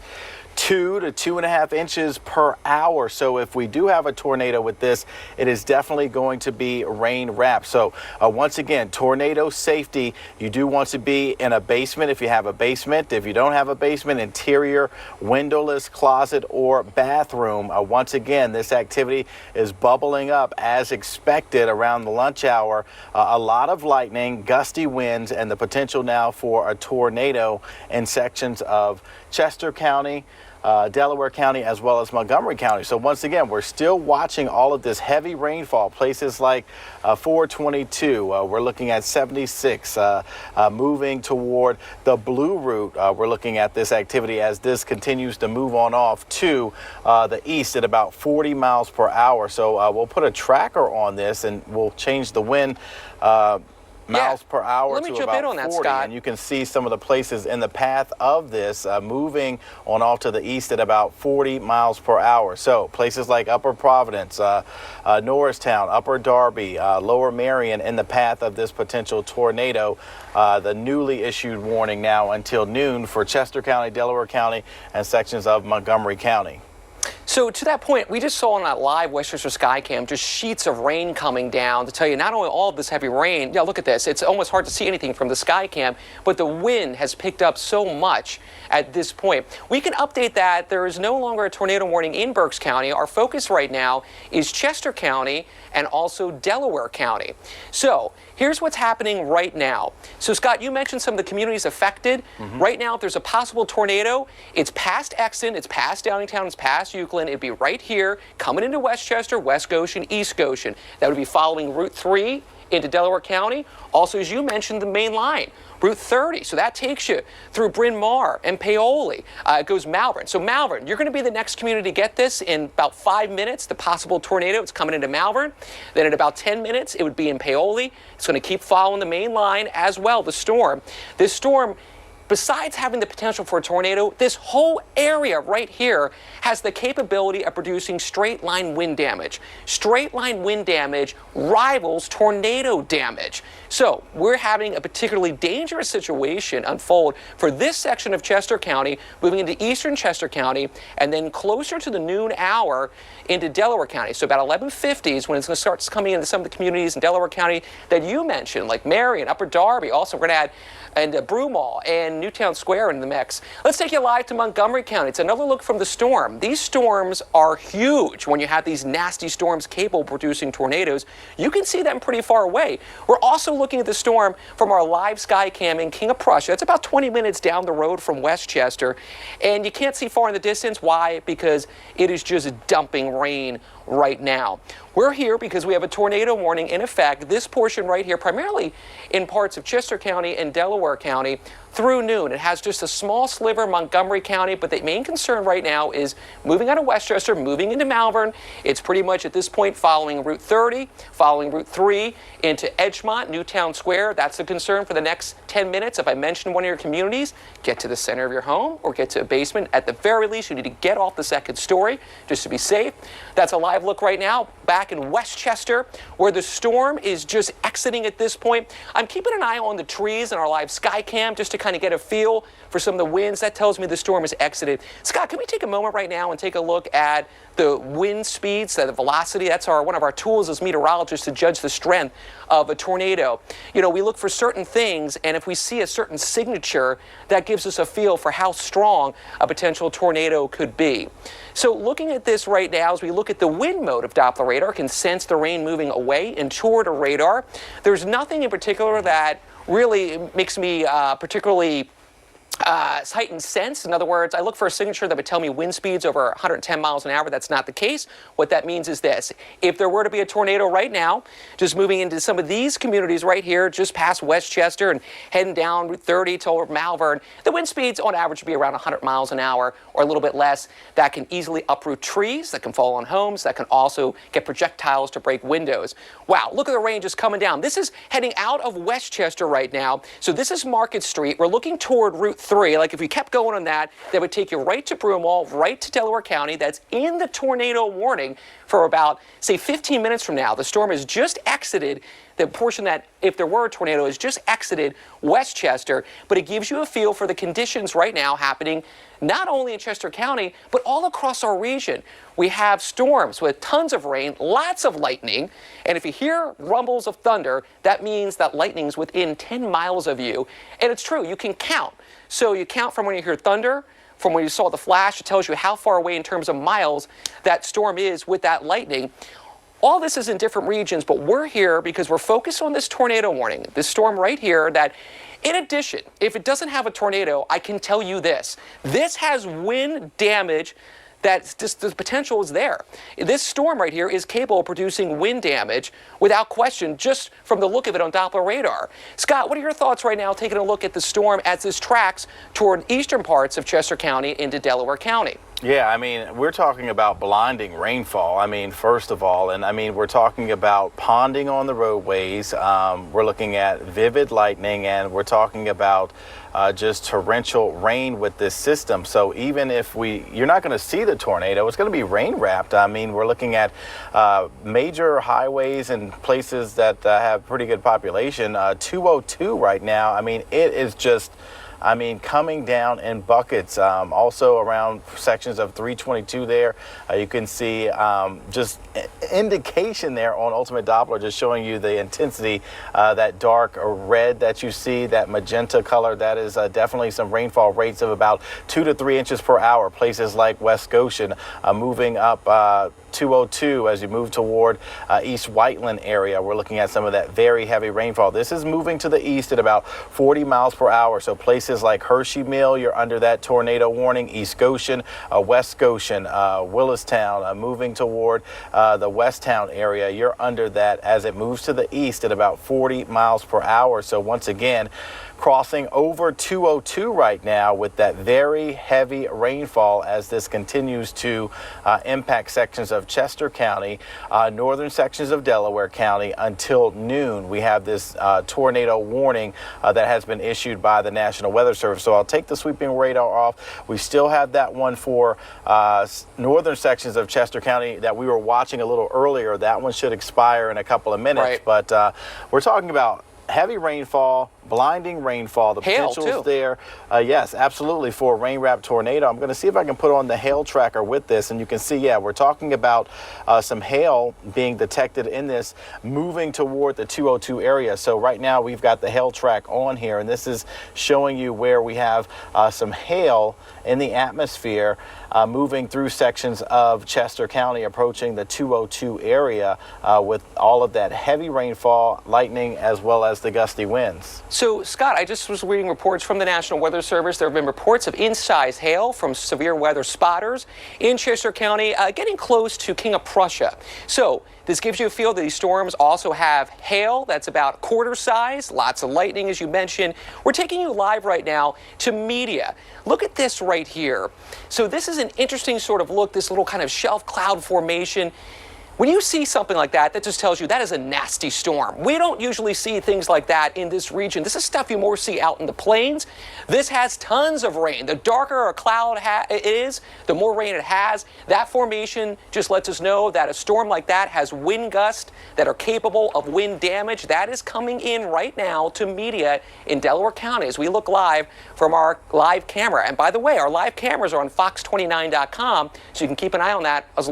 2 to 2.5 inches per hour. So if we do have a tornado with this, it is definitely going to be rain wrapped. So once again, tornado safety, you do want to be in a basement if you have a basement. If you don't have a basement, interior, windowless closet or bathroom. Once again, this activity is bubbling up as expected around the lunch hour. A lot of lightning, gusty winds, and the potential now for a tornado in sections of Chester County, Delaware County as well as Montgomery County. So once again, we're still watching all of this heavy rainfall. Places like 422, we're looking at 76, moving toward the blue route. We're looking at this activity as this continues to move on off to the east at about 40 miles per hour. So we'll put a tracker on this and we'll change the wind miles per hour Let me to jump about in on that, 40, Scott. and you can see some of the places in the path of this moving on off to the east at about 40 miles per hour. So places like Upper Providence, Norristown, Upper Darby, Lower Marion in the path of this potential tornado. The newly issued warning now until noon for Chester County, Delaware County, and sections of Montgomery County. So to that point, we just saw on that live Westchester Skycam just sheets of rain coming down to tell you not only all of this heavy rain, yeah, look at this. It's almost hard to see anything from the Skycam, but the wind has picked up so much at this point. We can update that. There is no longer a tornado warning in Berks County. Our focus right now is Chester County and also Delaware County. So here's what's happening right now. So Scott, you mentioned some of the communities affected. Right now, if there's a possible tornado, it's past Exton, it's past Downingtown, it's past Euclid. It'd be right here, coming into Westchester, West Goshen, East Goshen. That would be following Route 3 into Delaware County. Also, as you mentioned, the main line, Route 30. So that takes you through Bryn Mawr and Paoli. It goes Malvern. So Malvern, you're going to be the next community to get this in about 5 minutes. The possible tornado, it's coming into Malvern. Then in about 10 minutes, it would be in Paoli. It's going to keep following the main line as well, the storm. This storm, besides having the potential for a tornado, this whole area right here has the capability of producing straight line wind damage. Straight line wind damage rivals tornado damage. So we're having a particularly dangerous situation unfold for this section of Chester County, moving into eastern Chester County, and then closer to the noon hour into Delaware County. So about 11:50 is when it's going to start coming into some of the communities in Delaware County that you mentioned, like Marion, Upper Darby. Also, we're going to add Broomall and Newtown Square in the mix. Let's take you live to Montgomery County. It's another look from the storm. These storms are huge. When you have these nasty storms capable of producing tornadoes, you can see them pretty far away. We're also looking at the storm from our live Skycam in King of Prussia. It's about 20 minutes down the road from Westchester, and you can't see far in the distance. Why? Because it is just dumping rain right now. We're here because we have a tornado warning in effect. This portion right here, primarily in parts of Chester County and Delaware County, through noon. It has just a small sliver in Montgomery County, but the main concern right now is moving out of Westchester, moving into Malvern. It's pretty much at this point following Route 30, following Route 3 into Edgemont, Newtown Square. That's the concern for the next 10 minutes. If I mention one of your communities, get to the center of your home or get to a basement. At the very least, you need to get off the second story just to be safe. That's a live look right now back in Westchester, where the storm is just exiting at this point. I'm keeping an eye on the trees in our live Skycam just to kind of get a feel for some of the winds. That tells me the storm has exited. Scott, can we take a moment right now and take a look at the wind speeds, the velocity? That's one of our tools as meteorologists to judge the strength of a tornado. You know, we look for certain things, and if we see a certain signature, that gives us a feel for how strong a potential tornado could be. So looking at this right now, as we look at the wind mode of Doppler radar, can sense the rain moving away and toward a radar. There's nothing in particular that really makes me particularly heightened sense. In other words, I look for a signature that would tell me wind speeds over 110 miles an hour. That's not the case. What that means is this. If there were to be a tornado right now, just moving into some of these communities right here, just past Westchester and heading down Route 30 toward Malvern, the wind speeds on average would be around 100 miles an hour or a little bit less. That can easily uproot trees, that can fall on homes, that can also get projectiles to break windows. Wow, look at the rain just coming down. This is heading out of Westchester right now. So this is Market Street. We're looking toward Route 3. Like if we kept going on that would take you right to Broomall, right to Delaware County. That's in the tornado warning for about, say, 15 minutes from now. The storm has just exited the portion that, if there were a tornado, has just exited Westchester, but it gives you a feel for the conditions right now happening not only in Chester County, but all across our region. We have storms with tons of rain, lots of lightning, and if you hear rumbles of thunder, that means that lightning's within 10 miles of you. And it's true, you can count. So you count from when you hear thunder, from when you saw the flash. It tells you how far away in terms of miles that storm is with that lightning. all this is in different regions, but we're here because we're focused on this tornado warning, this storm right here that, in addition, if it doesn't have a tornado, I can tell you this. This has wind damage that just the potential is there. This storm right here is capable of producing wind damage without question, just from the look of it on Doppler radar. Scott, what are your thoughts right now taking a look at the storm as this tracks toward eastern parts of Chester County into Delaware County? Yeah, I mean, we're talking about blinding rainfall. I mean, first of all, and I mean, we're talking about ponding on the roadways. We're looking at vivid lightning, and we're talking about just torrential rain with this system. So even if you're not going to see the tornado, it's going to be rain wrapped. I mean, we're looking at major highways and places that have pretty good population. 202 right now. I mean, it is just, coming down in buckets. Also around sections of 322 there, you can see just indication there on Ultimate Doppler, just showing you the intensity, that dark red that you see, that magenta color, that is definitely some rainfall rates of about 2 to 3 inches per hour. Places like West Goshen moving up 202 as you move toward East Whiteland area. We're looking at some of that very heavy rainfall. This is moving to the east at about 40 miles per hour. So places like Hershey Mill, you're under that tornado warning. East Goshen, West Goshen, Willistown, moving toward the Westtown area, you're under that as it moves to the east at about 40 miles per hour. So once again, crossing over 202 right now with that very heavy rainfall as this continues to impact sections of Chester County, northern sections of Delaware County until noon. We have this tornado warning that has been issued by the National Weather Service. So I'll take the sweeping radar off. We still have that one for northern sections of Chester County that we were watching a little earlier. That one should expire in a couple of minutes. Right. But we're talking about heavy rainfall, blinding rainfall. The potential is there. Yes, absolutely, for a rain-wrapped tornado. I'm going to see if I can put on the hail tracker with this, and you can see, yeah, we're talking about some hail being detected in this, moving toward the 202 area. So right now we've got the hail track on here, and this is showing you where we have some hail in the atmosphere moving through sections of Chester County, approaching the 202 area with all of that heavy rainfall, lightning, as well as the gusty winds. So, Scott, I just was reading reports from the National Weather Service. There have been reports of in-size hail from severe weather spotters in Chester County, getting close to King of Prussia. So, this gives you a feel that these storms also have hail that's about quarter size, lots of lightning, as you mentioned. We're taking you live right now to media. Look at this right here. So this is an interesting sort of look, this little kind of shelf cloud formation. When you see something like that, that just tells you that is a nasty storm. We don't usually see things like that in this region. This is stuff you more see out in the plains. This has tons of rain. The darker a cloud is, the more rain it has. That formation just lets us know that a storm like that has wind gusts that are capable of wind damage. That is coming in right now to media in Delaware County as we look live from our live camera. And by the way, our live cameras are on FOX29.com, so you can keep an eye on that as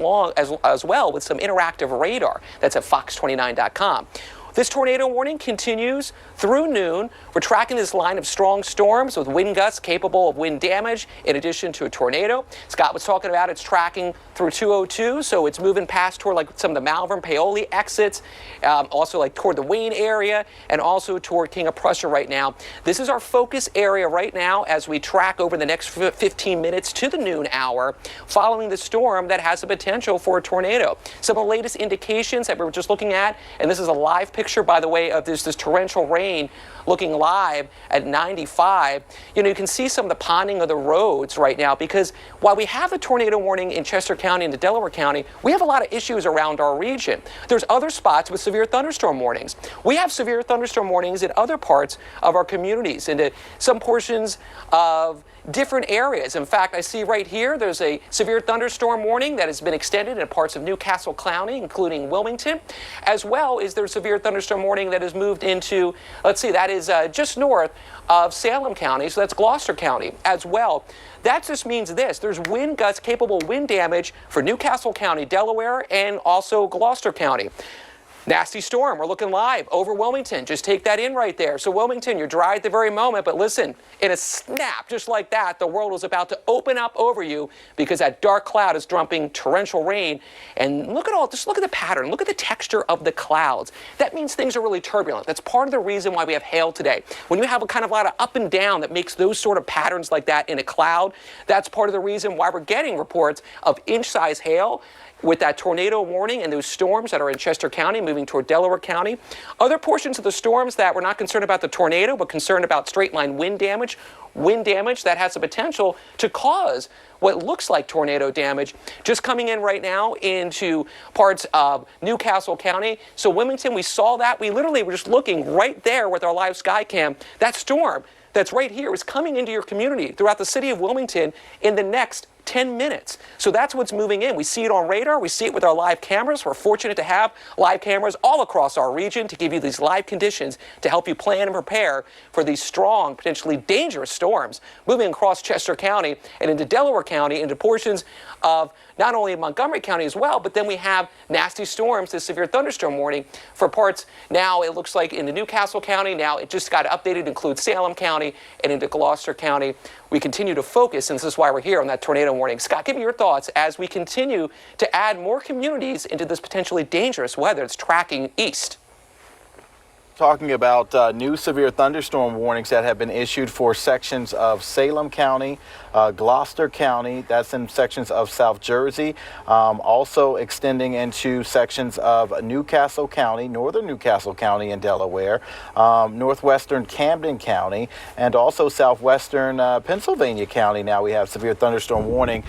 well with some interactive radar. That's at FOX29.com. This tornado warning continues through noon. We're tracking this line of strong storms with wind gusts capable of wind damage in addition to a tornado. Scott was talking about it's tracking through 202, so it's moving past toward like some of the Malvern, Paoli exits, also like toward the Wayne area, and also toward King of Prussia right now. This is our focus area right now as we track over the next 15 minutes to the noon hour following the storm that has the potential for a tornado. Some of the latest indications that we were just looking at, and this is a live picture, by the way, of this torrential rain looking live at 95. You know, you can see some of the ponding of the roads right now because while we have the tornado warning in Chester County and the Delaware County, we have a lot of issues around our region. There's other spots with severe thunderstorm warnings. We have severe thunderstorm warnings in other parts of our communities, into some portions of different areas. In fact, I see right here there's a severe thunderstorm warning that has been extended in parts of Newcastle County, including Wilmington, as well as there's severe thunderstorm warning that has moved into, let's see, that is just north of Salem County, so that's Gloucester County as well. That just means this: there's wind gusts capable of wind damage for Newcastle County, Delaware, and also Gloucester County. Nasty storm, we're looking live over Wilmington. Just take that in right there. So Wilmington, you're dry at the very moment, but listen, in a snap, just like that, the world was about to open up over you because that dark cloud is dumping torrential rain. And just look at the pattern, look at the texture of the clouds. That means things are really turbulent. That's part of the reason why we have hail today. When you have a kind of lot of up and down that makes those sort of patterns like that in a cloud, that's part of the reason why we're getting reports of inch-size hail with that tornado warning and those storms that are in Chester County moving toward Delaware County. Other portions of the storms that we're not concerned about the tornado, but concerned about straight line wind damage that has the potential to cause what looks like tornado damage, just coming in right now into parts of Newcastle County. So Wilmington, we saw that. We literally were just looking right there with our live sky cam. That storm that's right here is coming into your community throughout the city of Wilmington in the next 10 minutes. So that's what's moving in. We see it on radar. We see it with our live cameras. We're fortunate to have live cameras all across our region to give you these live conditions to help you plan and prepare for these strong, potentially dangerous storms moving across Chester County and into Delaware County, into portions of not only Montgomery County as well, but then we have nasty storms, this severe thunderstorm warning for parts now, it looks like into Newcastle County. Now it just got updated to include Salem County and into Gloucester County. We continue to focus, and this is why we're here on that tornado warning. Scott, give me your thoughts as we continue to add more communities into this potentially dangerous weather that's tracking east. Talking about new severe thunderstorm warnings that have been issued for sections of Salem County, Gloucester County, that's in sections of South Jersey, also extending into sections of Newcastle County, northern Newcastle County in Delaware, northwestern Camden County, and also southwestern Pennsylvania County. Now we have severe thunderstorm warning.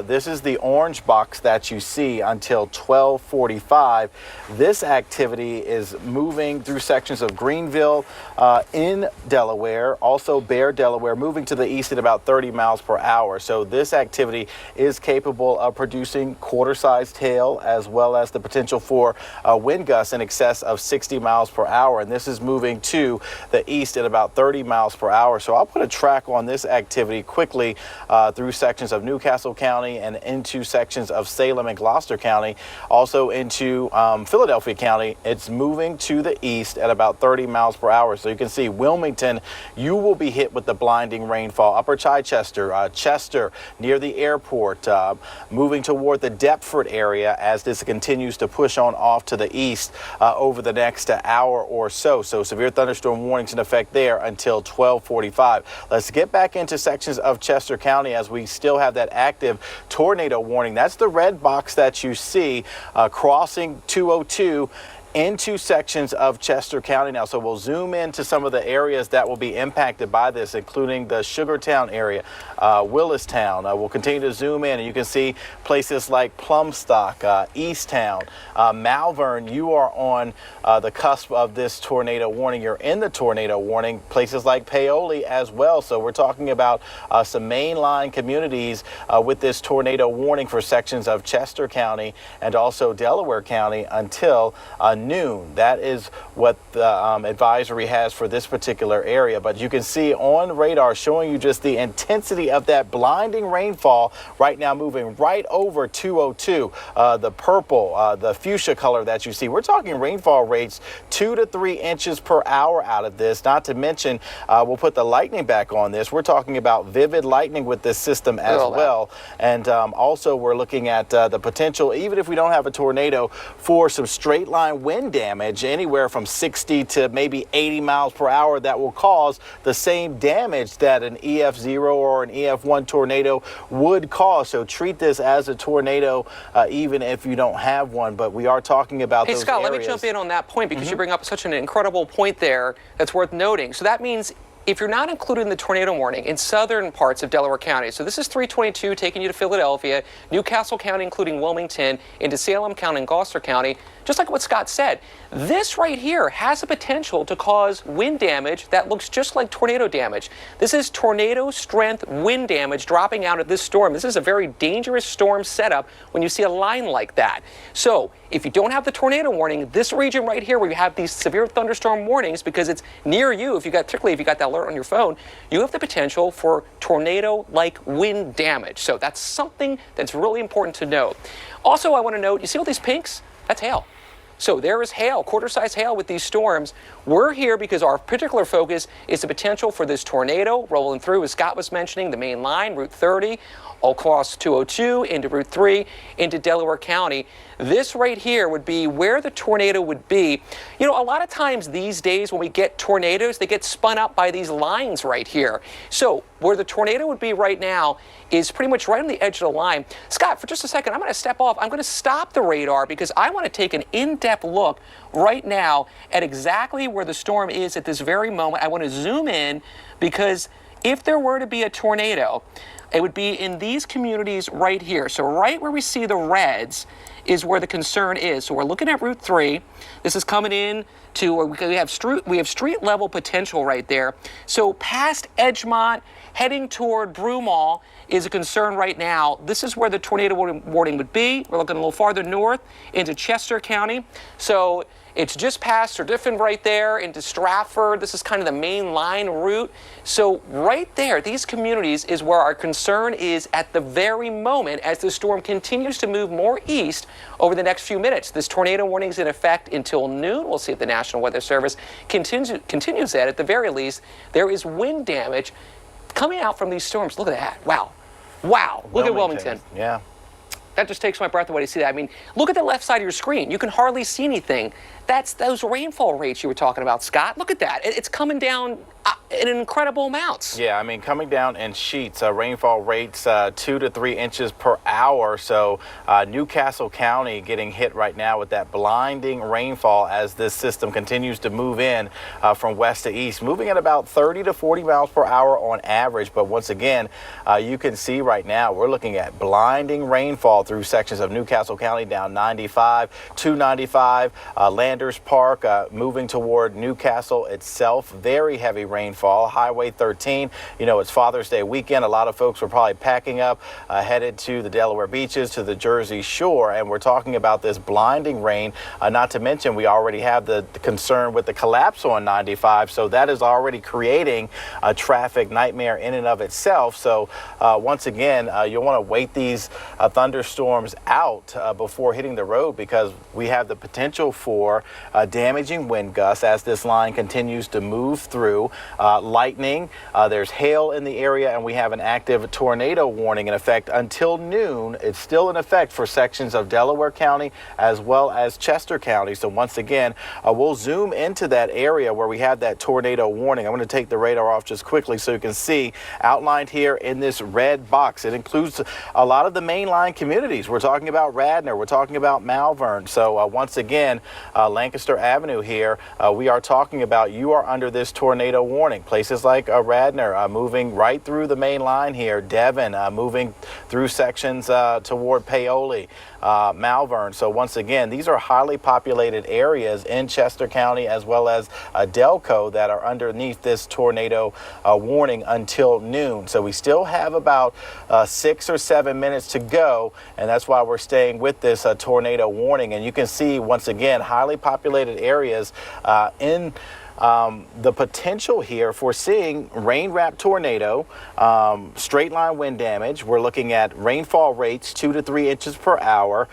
This is the orange box that you see until 12:45. This activity is moving through sections of Greenville in Delaware, also Bear, Delaware, moving to the east at about 30 miles per hour. So this activity is capable of producing quarter-sized hail as well as the potential for wind gusts in excess of 60 miles per hour. And this is moving to the east at about 30 miles per hour. So I'll put a track on this activity quickly through sections of Newcastle County and into sections of Salem and Gloucester County, also into Philadelphia County. It's moving to the east at about 30 miles per hour. So you can see Wilmington, you will be hit with the blinding rainfall. Upper Chichester, Chester near the airport, moving toward the Deptford area as this continues to push on off to the east over the next hour or so. So severe thunderstorm warnings in effect there until 12:45. Let's get back into sections of Chester County as we still have that active tornado warning. That's the red box that you see crossing 202 into sections of Chester County now. So we'll zoom into some of the areas that will be impacted by this, including the Sugartown area, Willistown. We'll continue to zoom in, and you can see places like Plumstock, Easttown, Malvern. You are on the cusp of this tornado warning. You're in the tornado warning. Places like Paoli as well. So we're talking about some mainline communities with this tornado warning for sections of Chester County and also Delaware County until noon. That is what the advisory has for this particular area. But you can see on radar showing you just the intensity of that blinding rainfall right now, moving right over 202. The purple, the fuchsia color that you see. We're talking rainfall rates 2 to 3 inches per hour out of this. Not to mention, we'll put the lightning back on this. We're talking about vivid lightning with this system as well. And also we're looking at the potential, even if we don't have a tornado, for some straight line wind damage anywhere from 60 to maybe 80 miles per hour that will cause the same damage that an EF0 or an EF1 tornado would cause. So treat this as a tornado even if you don't have one, but we are talking about those Scott, areas. let me jump in on that point because you bring up such an incredible point there that's worth noting. So that means if you're not included in the tornado warning in southern parts of Delaware County, so this is 322 taking you to Philadelphia, Newcastle County, including Wilmington, into Salem County and Gloucester County, just like what Scott said, this right here has the potential to cause wind damage that looks just like tornado damage. This is tornado strength wind damage dropping out of this storm. This is a very dangerous storm setup when you see a line like that. So if you don't have the tornado warning, this region right here where you have these severe thunderstorm warnings, because it's near you, particularly if you got that alert on your phone, you have the potential for tornado-like wind damage. So that's something that's really important to note. Also, I want to note, you see all these pinks? That's hail. So there is hail, quarter-size hail with these storms. We're here because our particular focus is the potential for this tornado rolling through, as Scott was mentioning, the main line, Route 30, all across 202 into Route 3 into Delaware County. This right here would be where the tornado would be. You know, a lot of times these days when we get tornadoes, they get spun up by these lines right here. So where the tornado would be right now is pretty much right on the edge of the line. Scott, for just a second, I'm going to step off. I'm going to stop the radar because I want to take an in-depth look right now at exactly where the storm is at this very moment. I want to zoom in because if there were to be a tornado, it would be in these communities right here. So right where we see the reds is where the concern is. So we're looking at Route 3. This is coming in to where we have street level potential right there. So past Edgemont, heading toward Broomall is a concern right now. This is where the tornado warning would be. We're looking a little farther north into Chester County. So it's just past Diffin right there into Stratford. This is kind of the main line route. So right there, these communities is where our concern is at the very moment as the storm continues to move more east over the next few minutes. This tornado warning is in effect until noon. We'll see if the National Weather Service continues that. At the very least, there is wind damage coming out from these storms. Look at that. Wow. Wow. Look at Wilmington. Yeah. That just takes my breath away to see that. I mean, look at the left side of your screen. You can hardly see anything. That's those rainfall rates you were talking about, Scott. Look at that. It's coming down in incredible amounts. Yeah, I mean, coming down in sheets, rainfall rates 2 to 3 inches per hour. So Newcastle County getting hit right now with that blinding rainfall as this system continues to move in from west to east, moving at about 30 to 40 miles per hour on average. But once again, you can see right now we're looking at blinding rainfall through sections of Newcastle County down 95, 295, Landers Park, moving toward Newcastle itself. Very heavy rainfall. Highway 13, you know, it's Father's Day weekend. A lot of folks were probably packing up, headed to the Delaware beaches, to the Jersey Shore, and we're talking about this blinding rain. Not to mention, we already have the concern with the collapse on 95, so that is already creating a traffic nightmare in and of itself. So once again, you'll want to wait these thunderstorms out before hitting the road, because we have the potential for damaging wind gusts as this line continues to move through. Lightning, there's hail in the area, and we have an active tornado warning in effect until noon. It's still in effect for sections of Delaware County as well as Chester County. So once again, we'll zoom into that area where we have that tornado warning. I'm going to take the radar off just quickly so you can see outlined here in this red box. It includes a lot of the mainline communities. We're talking about Radnor, we're talking about Malvern. So once again, Lancaster Avenue here, we are talking about you are under this tornado warning. Places like Radnor moving right through the main line here. Devon moving through sections toward Paoli, Malvern. So once again, these are highly populated areas in Chester County as well as Delco that are underneath this tornado warning until noon. So we still have about 6 or 7 minutes to go, and that's why we're staying with this tornado warning. And you can see once again highly populated areas in the potential here for seeing rain-wrapped tornado, straight line wind damage. We're looking at rainfall rates 2 to 3 inches per hour.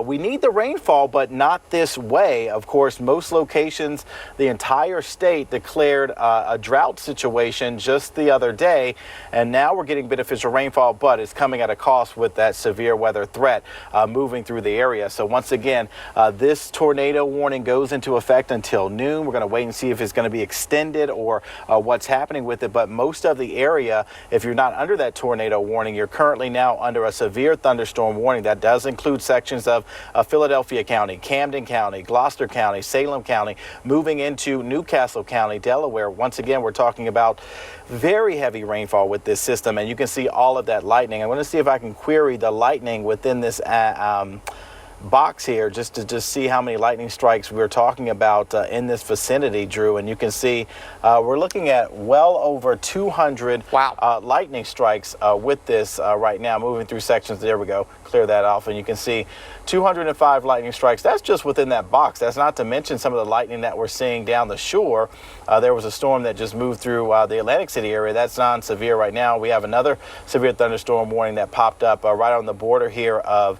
We need the rainfall, but not this way. Of course, most locations, the entire state declared a drought situation just the other day, and now we're getting beneficial rainfall, but it's coming at a cost with that severe weather threat moving through the area. So once again, this tornado warning goes into effect until noon. We're going to wait and see if it's going to be extended or what's happening with it. But most of the area, if you're not under that tornado warning, you're currently now under a severe thunderstorm warning. That does include sections of Philadelphia County, Camden County, Gloucester County, Salem County, moving into Newcastle County, Delaware. Once again, we're talking about very heavy rainfall with this system, and you can see all of that lightning. I'm going to see if I can query the lightning within this box here just to see how many lightning strikes we're talking about in this vicinity, Drew. And you can see we're looking at well over 200 lightning strikes with this right now, moving through sections. There we go. Clear that off, and you can see 205 lightning strikes. That's just within that box. That's not to mention some of the lightning that we're seeing down the shore. There was a storm that just moved through the Atlantic City area. That's non-severe right now. We have another severe thunderstorm warning that popped up right on the border here of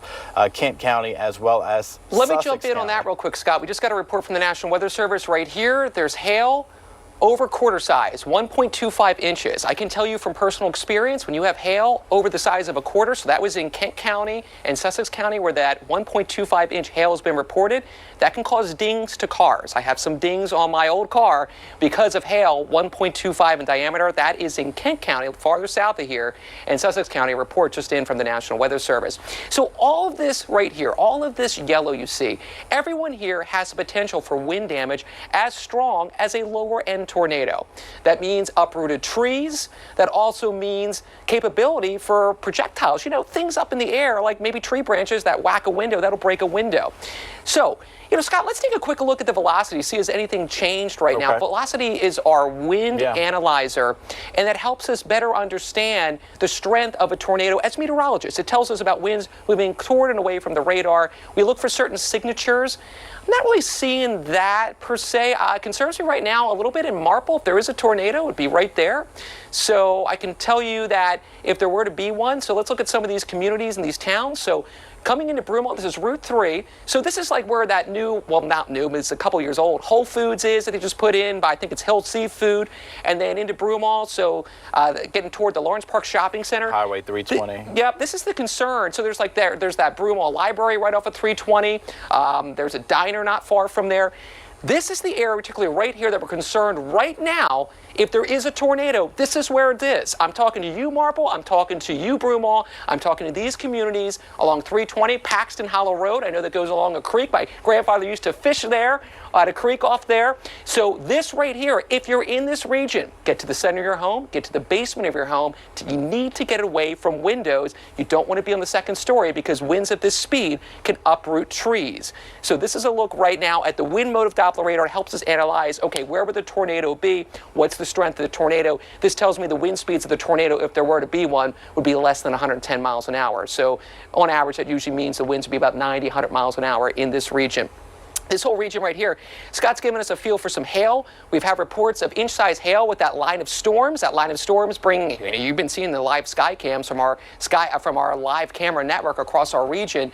Kent County as as well as Let me Sussex jump in on County. that real quick, Scott. We just got a report from the National Weather Service right here. There's hail over quarter size, 1.25 inches. I can tell you from personal experience, when you have hail over the size of a quarter, so that was in Kent County and Sussex County where that 1.25 inch hail has been reported, that can cause dings to cars. I have some dings on my old car because of hail 1.25 in diameter. That is in Kent County, farther south of here, and Sussex County, a report just in from the National Weather Service. So all of this right here, all of this yellow you see, everyone here has the potential for wind damage as strong as a lower end tornado. That means uprooted trees. That also means capability for projectiles, you know, things up in the air like maybe tree branches that whack a window, that'll break a window. So, you know, Scott, let's take a quick look at the velocity, see has anything changed right now. Velocity is our wind analyzer, and that helps us better understand the strength of a tornado as meteorologists. It tells us about winds moving toward and away from the radar. We look for certain signatures. I'm not really seeing that per se. Concerns me right now a little bit in Marple. If there is a tornado, it would be right there. So I can tell you that if there were to be one, so let's look at some of these communities and these towns. So coming into Broomall, this is Route 3. So this is like where that new, well, not new, but it's a couple years old, Whole Foods is that they just put in by, I think it's Hill Seafood, and then into Broomall, so getting toward the Lawrence Park Shopping Center. Highway 320. Yep, this is the concern. So there's like there's that Broomall Library right off of 320. There's a diner not far from there. This is the area, particularly right here, that we're concerned right now. If there is a tornado, this is where it is. I'm talking to you, Marple. I'm talking to you, Broomall. I'm talking to these communities along 320, Paxton Hollow Road. I know that goes along a creek. My grandfather used to fish there at a creek off there. So this right here, if you're in this region, get to the center of your home, get to the basement of your home. You need to get away from windows. You don't want to be on the second story because winds at this speed can uproot trees. So this is a look right now at the wind mode of Doppler radar. It helps us analyze, okay, where would the tornado be? What's the strength of the tornado? This tells me the wind speeds of the tornado, if there were to be one, would be less than 110 miles an hour. So on average, that usually means the winds would be about 90, 100 miles an hour in this region. This whole region right here, Scott's given us a feel for some hail. We've had reports of inch-size hail with that line of storms. That line of storms bring, you've been seeing the live sky cams from our live camera network across our region.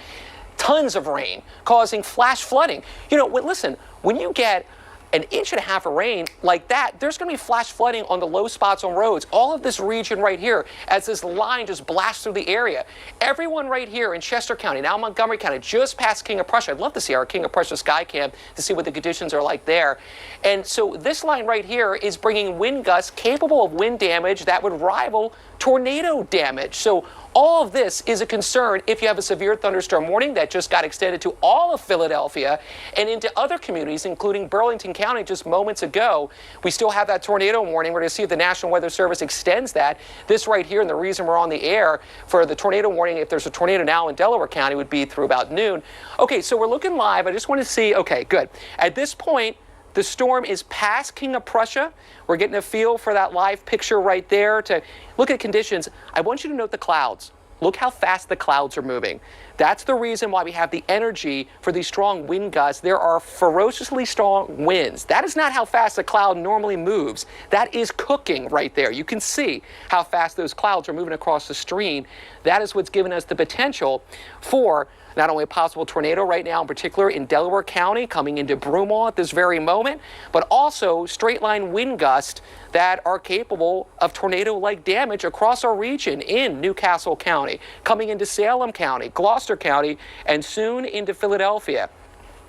Tons of rain causing flash flooding. You know, listen, when you get an inch and a half of rain like that, there's going to be flash flooding on the low spots on roads. All of this region right here, as this line just blasts through the area. Everyone right here in Chester County, now Montgomery County, just past King of Prussia. I'd love to see our King of Prussia sky cam to see what the conditions are like there. And so this line right here is bringing wind gusts capable of wind damage that would rival tornado damage. So all of this is a concern if you have a severe thunderstorm warning that just got extended to all of Philadelphia and into other communities, including Burlington County just moments ago. We still have that tornado warning. We're going to see if the National Weather Service extends that. This right here, and the reason we're on the air for the tornado warning, if there's a tornado now in Delaware County, would be through about noon. Okay, so we're looking live. I just want to see, okay, good. At this point, the storm is past King of Prussia. We're getting a feel for that live picture right there. To look at conditions, I want you to note the clouds. Look how fast the clouds are moving. That's the reason why we have the energy for these strong wind gusts. There are ferociously strong winds. That is not how fast a cloud normally moves. That is cooking right there. You can see how fast those clouds are moving across the stream. That is what's given us the potential for not only a possible tornado right now, in particular in Delaware County, coming into Broomall at this very moment, but also straight line wind gusts that are capable of tornado-like damage across our region in Newcastle County, coming into Salem County, Gloucester County, and soon into Philadelphia.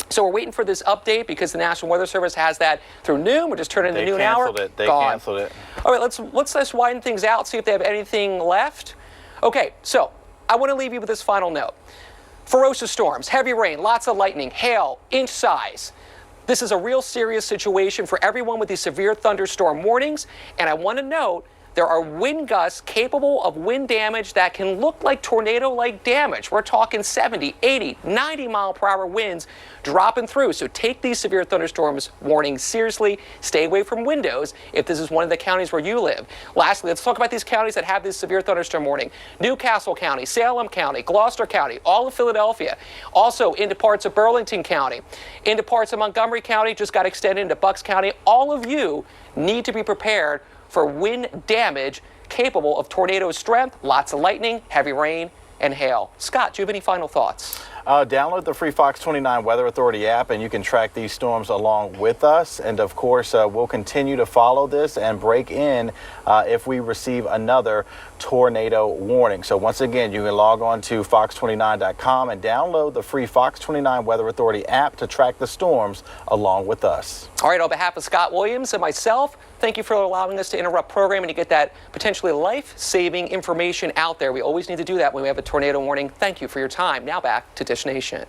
So we're waiting for this update because the National Weather Service has that through noon. We're just turning the noon hour. They canceled it. All right, let's widen things out, see if they have anything left. Okay, so I want to leave you with this final note. Ferocious storms, heavy rain, lots of lightning, hail, inch size. This is a real serious situation for everyone with these severe thunderstorm warnings. And I want to note, there are wind gusts capable of wind damage that can look like tornado-like damage. We're talking 70, 80, 90 mile per hour winds dropping through. So take these severe thunderstorms warnings seriously. Stay away from windows if this is one of the counties where you live. Lastly, let's talk about these counties that have this severe thunderstorm warning. Newcastle County, Salem County, Gloucester County, all of Philadelphia. Also into parts of Burlington County, into parts of Montgomery County, just got extended into Bucks County. All of you need to be prepared for wind damage capable of tornado strength, lots of lightning, heavy rain, and hail. Scott, do you have any final thoughts? Download the free FOX29 Weather Authority app and you can track these storms along with us. And of course, we'll continue to follow this and break in if we receive another tornado warning. So once again, you can log on to fox29.com and download the free FOX29 Weather Authority app to track the storms along with us. All right, on behalf of Scott Williams and myself, thank you for allowing us to interrupt programming to get that potentially life-saving information out there. We always need to do that when we have a tornado warning. Thank you for your time. Now back to Dish Nation.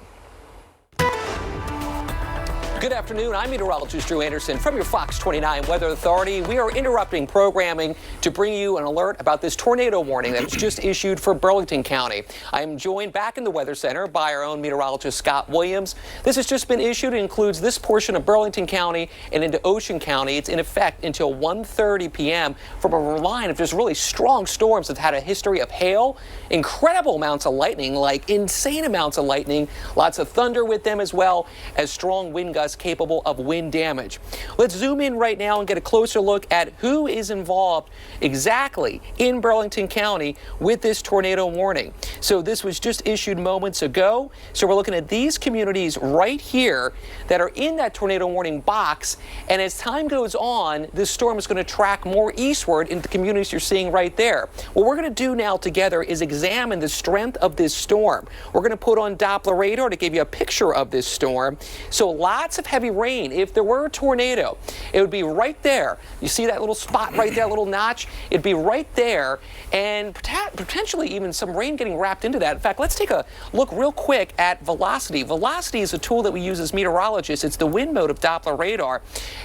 Good afternoon. I'm meteorologist Drew Anderson from your Fox 29 Weather Authority. We are interrupting programming to bring you an alert about this tornado warning that was just issued for Burlington County. I am joined back in the Weather Center by our own meteorologist Scott Williams. This has just been issued. It includes this portion of Burlington County and into Ocean County. It's in effect until 1:30 p.m. from a line of just really strong storms that had a history of hail, incredible amounts of lightning, like insane amounts of lightning, lots of thunder with them as well as strong wind gusts capable of wind damage. Let's zoom in right now and get a closer look at who is involved exactly in Burlington County with this tornado warning. So this was just issued moments ago. So we're looking at these communities right here that are in that tornado warning box. And as time goes on, this storm is going to track more eastward into the communities you're seeing right there. What we're going to do now together is examine the strength of this storm. We're going to put on Doppler radar to give you a picture of this storm. So lots of heavy rain. If there were a tornado, it would be right there. You see that little spot right there, little notch? It'd be right there, and potentially even some rain getting wrapped into that. In fact, let's take a look real quick at velocity. Velocity is a tool that we use as meteorologists. It's the wind mode of Doppler radar.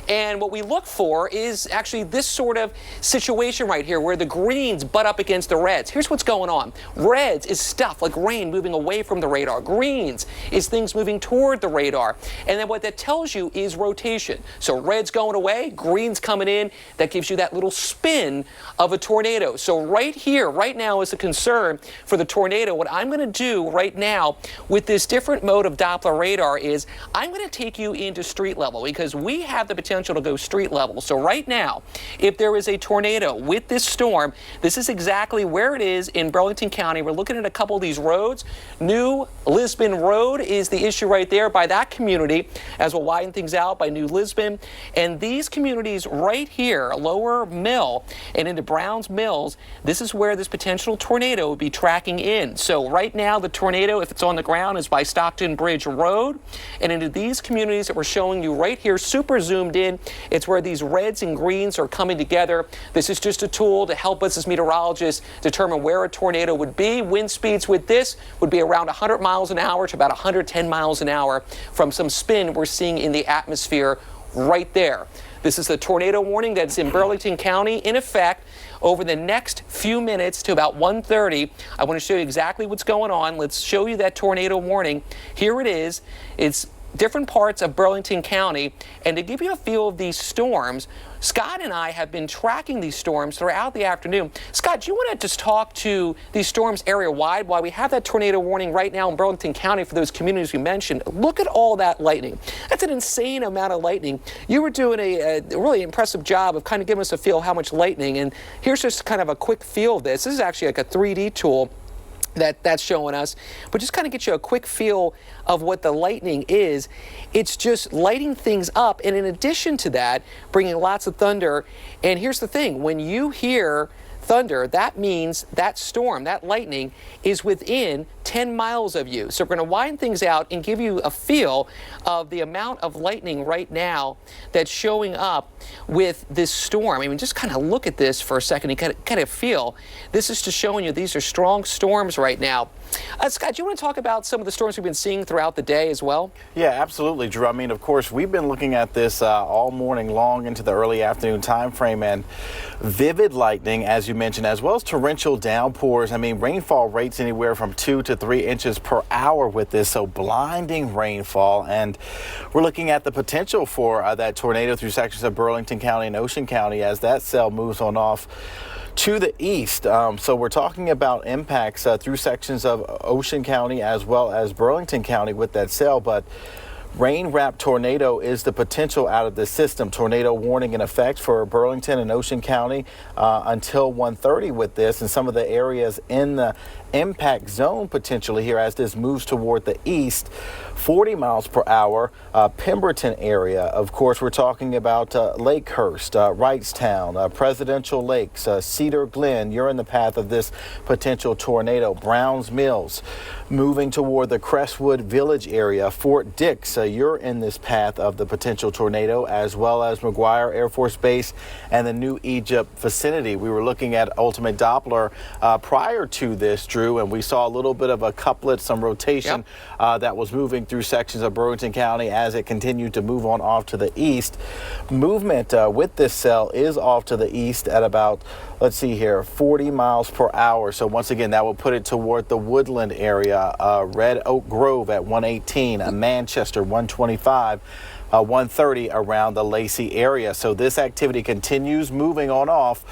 And what we look for is actually this sort of situation right here where the greens butt up against the reds. Here's what's going on. Reds is stuff like rain moving away from the radar. Greens is things moving toward the radar. And then what that tells you is rotation. So red's going away, green's coming in. That gives you that little spin of a tornado. So right here, right now is a concern for the tornado. What I'm going to do right now with this different mode of Doppler radar is I'm going to take you into street level because we have the potential to go street level. So right now, if there is a tornado with this storm, this is exactly where it is in Burlington County. We're looking at a couple of these roads. New Lisbon Road is the issue right there by that community, as we'll widen things out by New Lisbon. And these communities right here, Lower Mill and into Browns Mills, this is where this potential tornado would be tracking in. So right now, the tornado, if it's on the ground, is by Stockton Bridge Road. And into these communities that we're showing you right here, super zoomed in, it's where these reds and greens are coming together. This is just a tool to help us as meteorologists determine where a tornado would be. Wind speeds with this would be around 100 miles an hour to about 110 miles an hour from some spin we're seeing in the atmosphere right there. This is the tornado warning that's in Burlington County in effect over the next few minutes to about 1:30. I want to show you exactly what's going on. Let's show you that tornado warning. Here it is. It's different parts of Burlington County. And to give you a feel of these storms, Scott and I have been tracking these storms throughout the afternoon. Scott, do you want to just talk to these storms area-wide while we have that tornado warning right now in Burlington County for those communities we mentioned? Look at all that lightning. That's an insane amount of lightning. You were doing a really impressive job of kind of giving us a feel how much lightning. And here's just kind of a quick feel of this. This is actually like a 3D tool that's showing us, but just kind of get you a quick feel of what the lightning is. It's just lighting things up, and in addition to that, bringing lots of thunder. And here's the thing, when you hear thunder, that means that storm, that lightning, is within 10 miles of you. So we're going to widen things out and give you a feel of the amount of lightning right now that's showing up with this storm. I mean, just kind of look at this for a second and kind of feel. This is just showing you these are strong storms right now. Scott, do you want to talk about some of the storms we've been seeing throughout the day as well? Yeah, absolutely, Drew. I mean, of course, we've been looking at this all morning long into the early afternoon time frame, and vivid lightning, as you mentioned, as well as torrential downpours. I mean, rainfall rates anywhere from 2 to 3 inches per hour with this, so blinding rainfall. And we're looking at the potential for that tornado through sections of Burlington County and Ocean County as that cell moves on off to the east. So we're talking about impacts through sections of Ocean County as well as Burlington County with that cell, but Rain-wrapped tornado is the potential out of this system. Tornado warning in effect for Burlington and Ocean County until 1:30 with this, and some of the areas in the impact zone potentially here as this moves toward the east. 40 miles per hour, Pemberton area. Of course, we're talking about Lakehurst, Wrightstown, Presidential Lakes, Cedar Glen. You're in the path of this potential tornado. Browns Mills, moving toward the Crestwood Village area. Fort Dix, you're in this path of the potential tornado, as well as McGuire Air Force Base and the New Egypt vicinity. We were looking at ultimate Doppler prior to this, Drew, and we saw a little bit of a couplet, some rotation that was moving through sections of Burlington County as it continued to move on off to the east. Movement with this cell is off to the east at about, let's see here, 40 miles per hour. So once again, that will put it toward the Woodland area, Red Oak Grove at 118, Manchester 125. 1:30 around the Lacey area. So this activity continues moving on off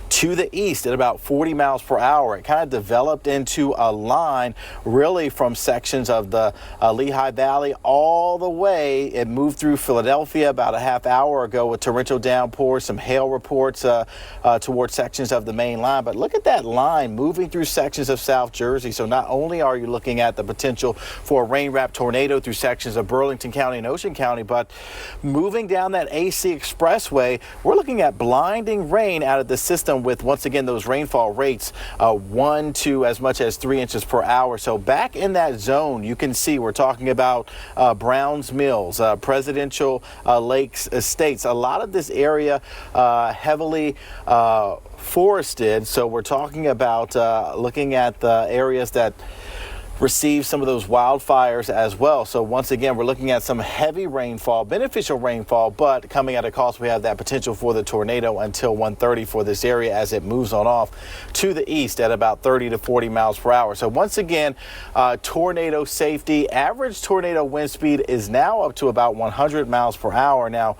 to the east at about 40 miles per hour. It kind of developed into a line really from sections of the Lehigh Valley all the way. It moved through Philadelphia about a half hour ago with torrential downpours, some hail reports towards sections of the main line. But look at that line moving through sections of South Jersey. So not only are you looking at the potential for a rain-wrapped tornado through sections of Burlington County and Ocean County, but moving down that AC Expressway, we're looking at blinding rain out of the system with, once again, those rainfall rates 1 to as much as 3 inches per hour. So back in that zone, you can see we're talking about Browns Mills, Presidential Lakes Estates. A lot of this area heavily forested. So we're talking about looking at the areas that receive some of those wildfires as well. So once again, we're looking at some heavy rainfall, beneficial rainfall, but coming at a cost. We have that potential for the tornado until 1:30 for this area as it moves on off to the east at about 30 to 40 miles per hour. So once again, tornado safety. Average tornado wind speed is now up to about 100 miles per hour. Now,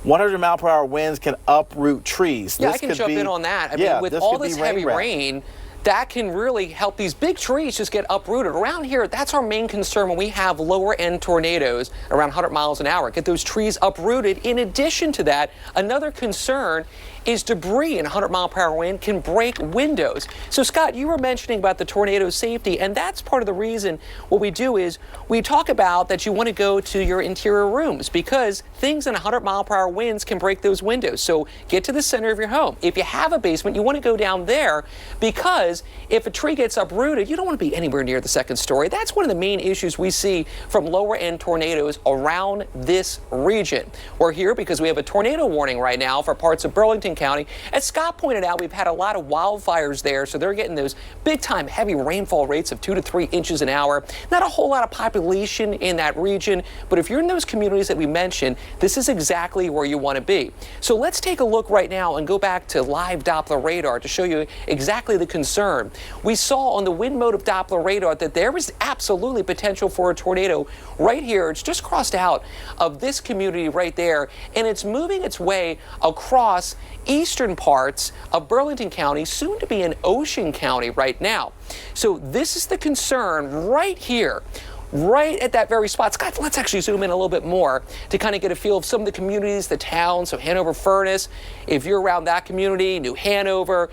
100 mile per hour winds can uproot trees. Yeah, I can jump in on that. I mean, with all this heavy rain, that can really help these big trees just get uprooted. Around here, that's our main concern when we have lower end tornadoes around 100 miles an hour. Get those trees uprooted. In addition to that, another concern is debris in 100 mile per hour wind can break windows. So Scott, you were mentioning about the tornado safety, and that's part of the reason what we do is we talk about that you want to go to your interior rooms because things in 100 mile per hour winds can break those windows. So get to the center of your home. If you have a basement, you want to go down there because if a tree gets uprooted, you don't want to be anywhere near the second story. That's one of the main issues we see from lower end tornadoes around this region. We're here because we have a tornado warning right now for parts of Burlington County. As Scott pointed out, we've had a lot of wildfires there, so they're getting those big-time heavy rainfall rates of 2 to 3 inches an hour. Not a whole lot of population in that region, but if you're in those communities that we mentioned, this is exactly where you want to be. So let's take a look right now and go back to live Doppler radar to show you exactly the concern. We saw on the wind mode of Doppler radar that there was absolutely potential for a tornado right here. It's just crossed out of this community right there, and it's moving its way across eastern parts of Burlington County, soon to be in Ocean County right now. So this is the concern right here, right at that very spot. Scott, let's actually zoom in a little bit more to kind of get a feel of some of the communities, the towns. So Hanover Furnace, if you're around that community, New Hanover,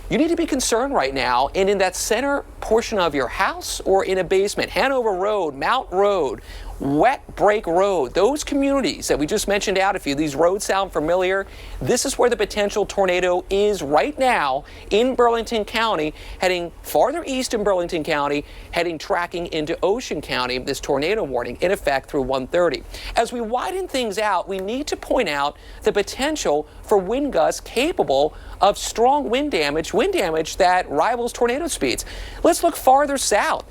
you need to be concerned right now. And in that center portion of your house or in a basement, Hanover Road, Mount Road, Wet Break Road, those communities that we just mentioned out, if these roads sound familiar, this is where the potential tornado is right now in Burlington County, heading farther east in Burlington County, tracking into Ocean County, this tornado warning in effect through 1:30. As we widen things out, we need to point out the potential for wind gusts capable of strong wind damage that rivals tornado speeds. Let's look farther south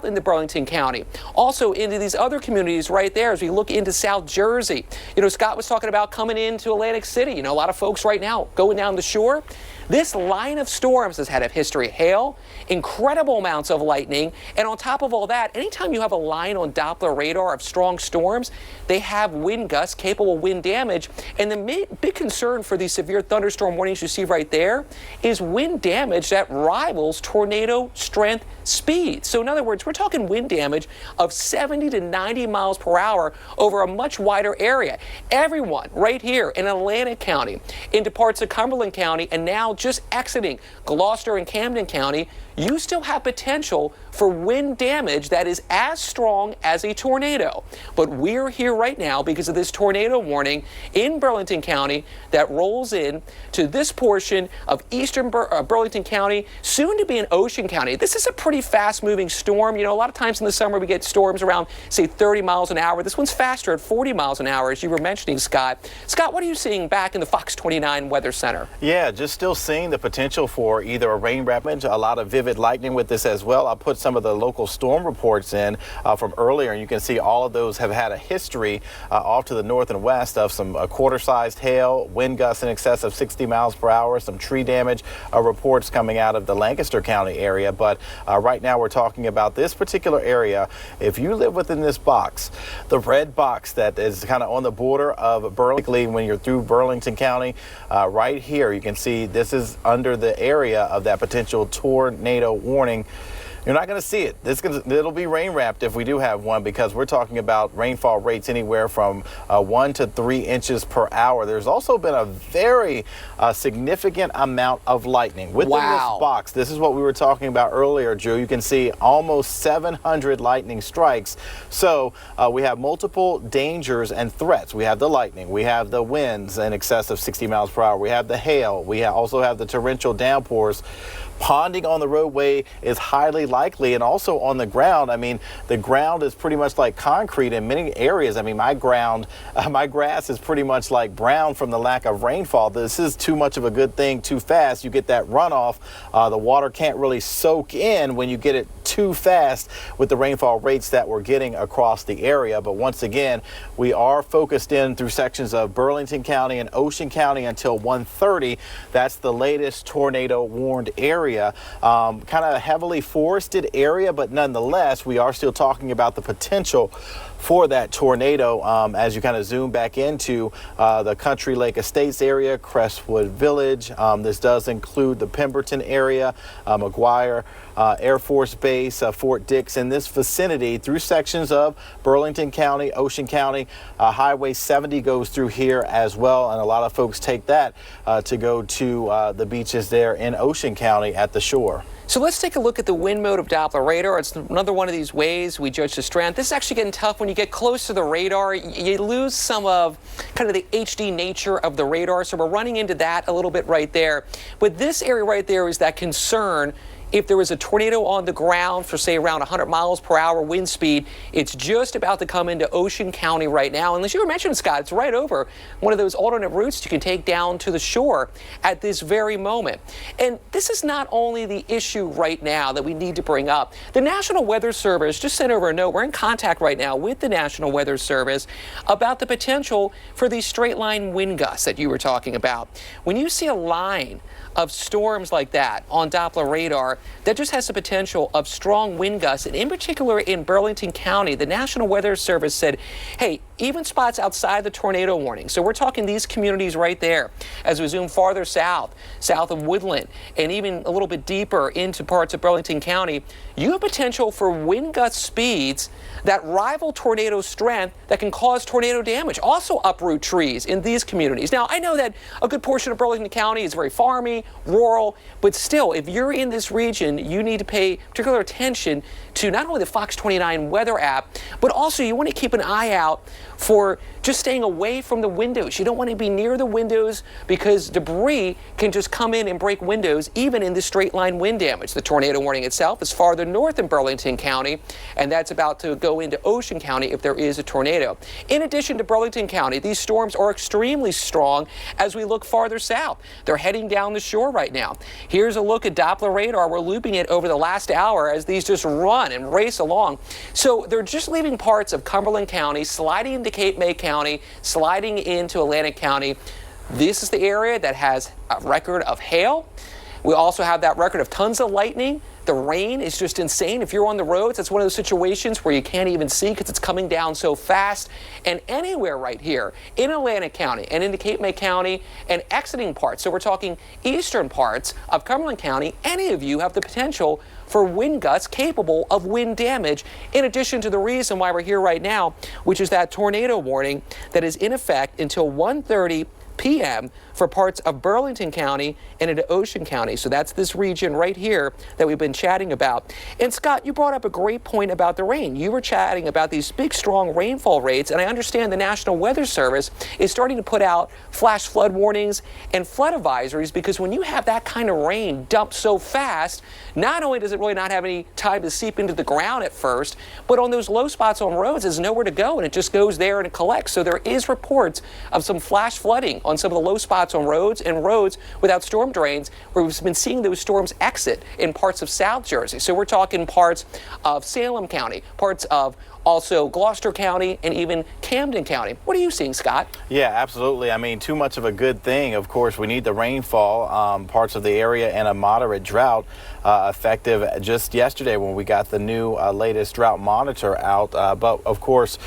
into Burlington County. Also into these other communities right there as we look into South Jersey. You know, Scott was talking about coming into Atlantic City. You know, a lot of folks right now going down the shore. This line of storms has had a history of hail, incredible amounts of lightning, and on top of all that, anytime you have a line on Doppler radar of strong storms, they have wind gusts capable of wind damage. And the big concern for these severe thunderstorm warnings you see right there is wind damage that rivals tornado strength speed. So in other words, we're talking wind damage of 70 to 90 miles per hour over a much wider area. Everyone right here in Atlantic County, into parts of Cumberland County, and now just exiting Gloucester and Camden County, you still have potential for wind damage that is as strong as a tornado. But we're here right now because of this tornado warning in Burlington County that rolls in to this portion of eastern Burlington County, soon to be in Ocean County. This is a pretty fast-moving storm. You know, a lot of times in the summer we get storms around, say, 30 miles an hour. This one's faster at 40 miles an hour, as you were mentioning, Scott. Scott, what are you seeing back in the FOX29 Weather Center? Yeah, just still seeing the potential for either a rain rapid, a lot of vivid lightning with this as well. I'll put some of the local storm reports in from earlier, and you can see all of those have had a history off to the north and west of some quarter-sized hail, wind gusts in excess of 60 miles per hour, some tree damage reports coming out of the Lancaster County area. But right now we're talking about this particular area. If you live within this box, the red box that is kind of on the border of Burlington, when you're through Burlington County, right here, you can see this is under the area of that potential tornado warning. You're not going to see it. It'll be rain wrapped if we do have one, because we're talking about rainfall rates anywhere from 1 to 3 inches per hour. There's also been a very significant amount of lightning within this box. This is what we were talking about earlier, Drew. You can see almost 700 lightning strikes. So we have multiple dangers and threats. We have the lightning. We have the winds in excess of 60 miles per hour. We have the hail. We also have the torrential downpours. Ponding on the roadway is highly likely, and also on the ground. I mean, the ground is pretty much like concrete in many areas. I mean, my grass is pretty much like brown from the lack of rainfall. This is too much of a good thing too fast. You get that runoff. The water can't really soak in when you get it too fast with the rainfall rates that we're getting across the area. But once again, we are focused in through sections of Burlington County and Ocean County until 1:30. That's the latest tornado warned area. Kind of a heavily forested area, but nonetheless, we are still talking about the potential for that tornado as you kind of zoom back into the Country Lake Estates area, Crestwood Village. This does include the Pemberton area, McGuire Air Force Base, Fort Dix, in this vicinity through sections of Burlington County, Ocean County. Highway 70 goes through here as well, and a lot of folks take that to go to the beaches there in Ocean County at the shore. So let's take a look at the wind mode of Doppler radar. It's another one of these ways we judge the strength. This is actually getting tough when you get close to the radar. You lose some of kind of the HD nature of the radar, so we're running into that a little bit right there. But this area right there is that concern. If there was a tornado on the ground for, say, around 100 miles per hour wind speed, it's just about to come into Ocean County right now. And as you were mentioning, Scott, it's right over one of those alternate routes you can take down to the shore at this very moment. And this is not only the issue right now that we need to bring up. The National Weather Service just sent over a note. We're in contact right now with the National Weather Service about the potential for these straight line wind gusts that you were talking about. When you see a line of storms like that on Doppler radar, that just has the potential of strong wind gusts. And in particular in Burlington County, the National Weather Service said, hey, even spots outside the tornado warning. So we're talking these communities right there. As we zoom farther south of Woodland, and even a little bit deeper into parts of Burlington County, you have potential for wind gust speeds that rival tornado strength that can cause tornado damage. Also uproot trees in these communities. Now, I know that a good portion of Burlington County is very farmy, rural, but still, if you're in this region, you need to pay particular attention to not only the FOX29 weather app, but also you want to keep an eye out for just staying away from the windows. You don't want to be near the windows because debris can just come in and break windows, even in the straight line wind damage. The tornado warning itself is farther north in Burlington County, and that's about to go into Ocean County if there is a tornado. In addition to Burlington County, these storms are extremely strong as we look farther south. They're heading down the shore right now. Here's a look at Doppler radar. We're looping it over the last hour as these just run and race along. So they're just leaving parts of Cumberland County, sliding into Cape May County, sliding into Atlantic County. This is the area that has a record of hail. We also have that record of tons of lightning. The rain is just insane. If you're on the roads, it's one of those situations where you can't even see because it's coming down so fast. And anywhere right here in Atlantic County and into Cape May County and exiting parts, so we're talking eastern parts of Cumberland County, any of you have the potential for wind gusts capable of wind damage, in addition to the reason why we're here right now, which is that tornado warning that is in effect until 1:30 p.m. for parts of Burlington County and into Ocean County. So that's this region right here that we've been chatting about. And Scott, you brought up a great point about the rain. You were chatting about these big, strong rainfall rates, and I understand the National Weather Service is starting to put out flash flood warnings and flood advisories, because when you have that kind of rain dumped so fast, not only does it really not have any time to seep into the ground at first, but on those low spots on roads, there's nowhere to go, and it just goes there and it collects. So there is reports of some flash flooding on some of the low spots on roads and roads without storm drains, where we've been seeing those storms exit in parts of South Jersey. So we're talking parts of Salem County, parts of also Gloucester County, and even Camden County. What are you seeing, Scott? Yeah, absolutely. I mean, too much of a good thing. Of course, we need the rainfall, parts of the area, and a moderate drought effective just yesterday when we got the new latest drought monitor out. But of course,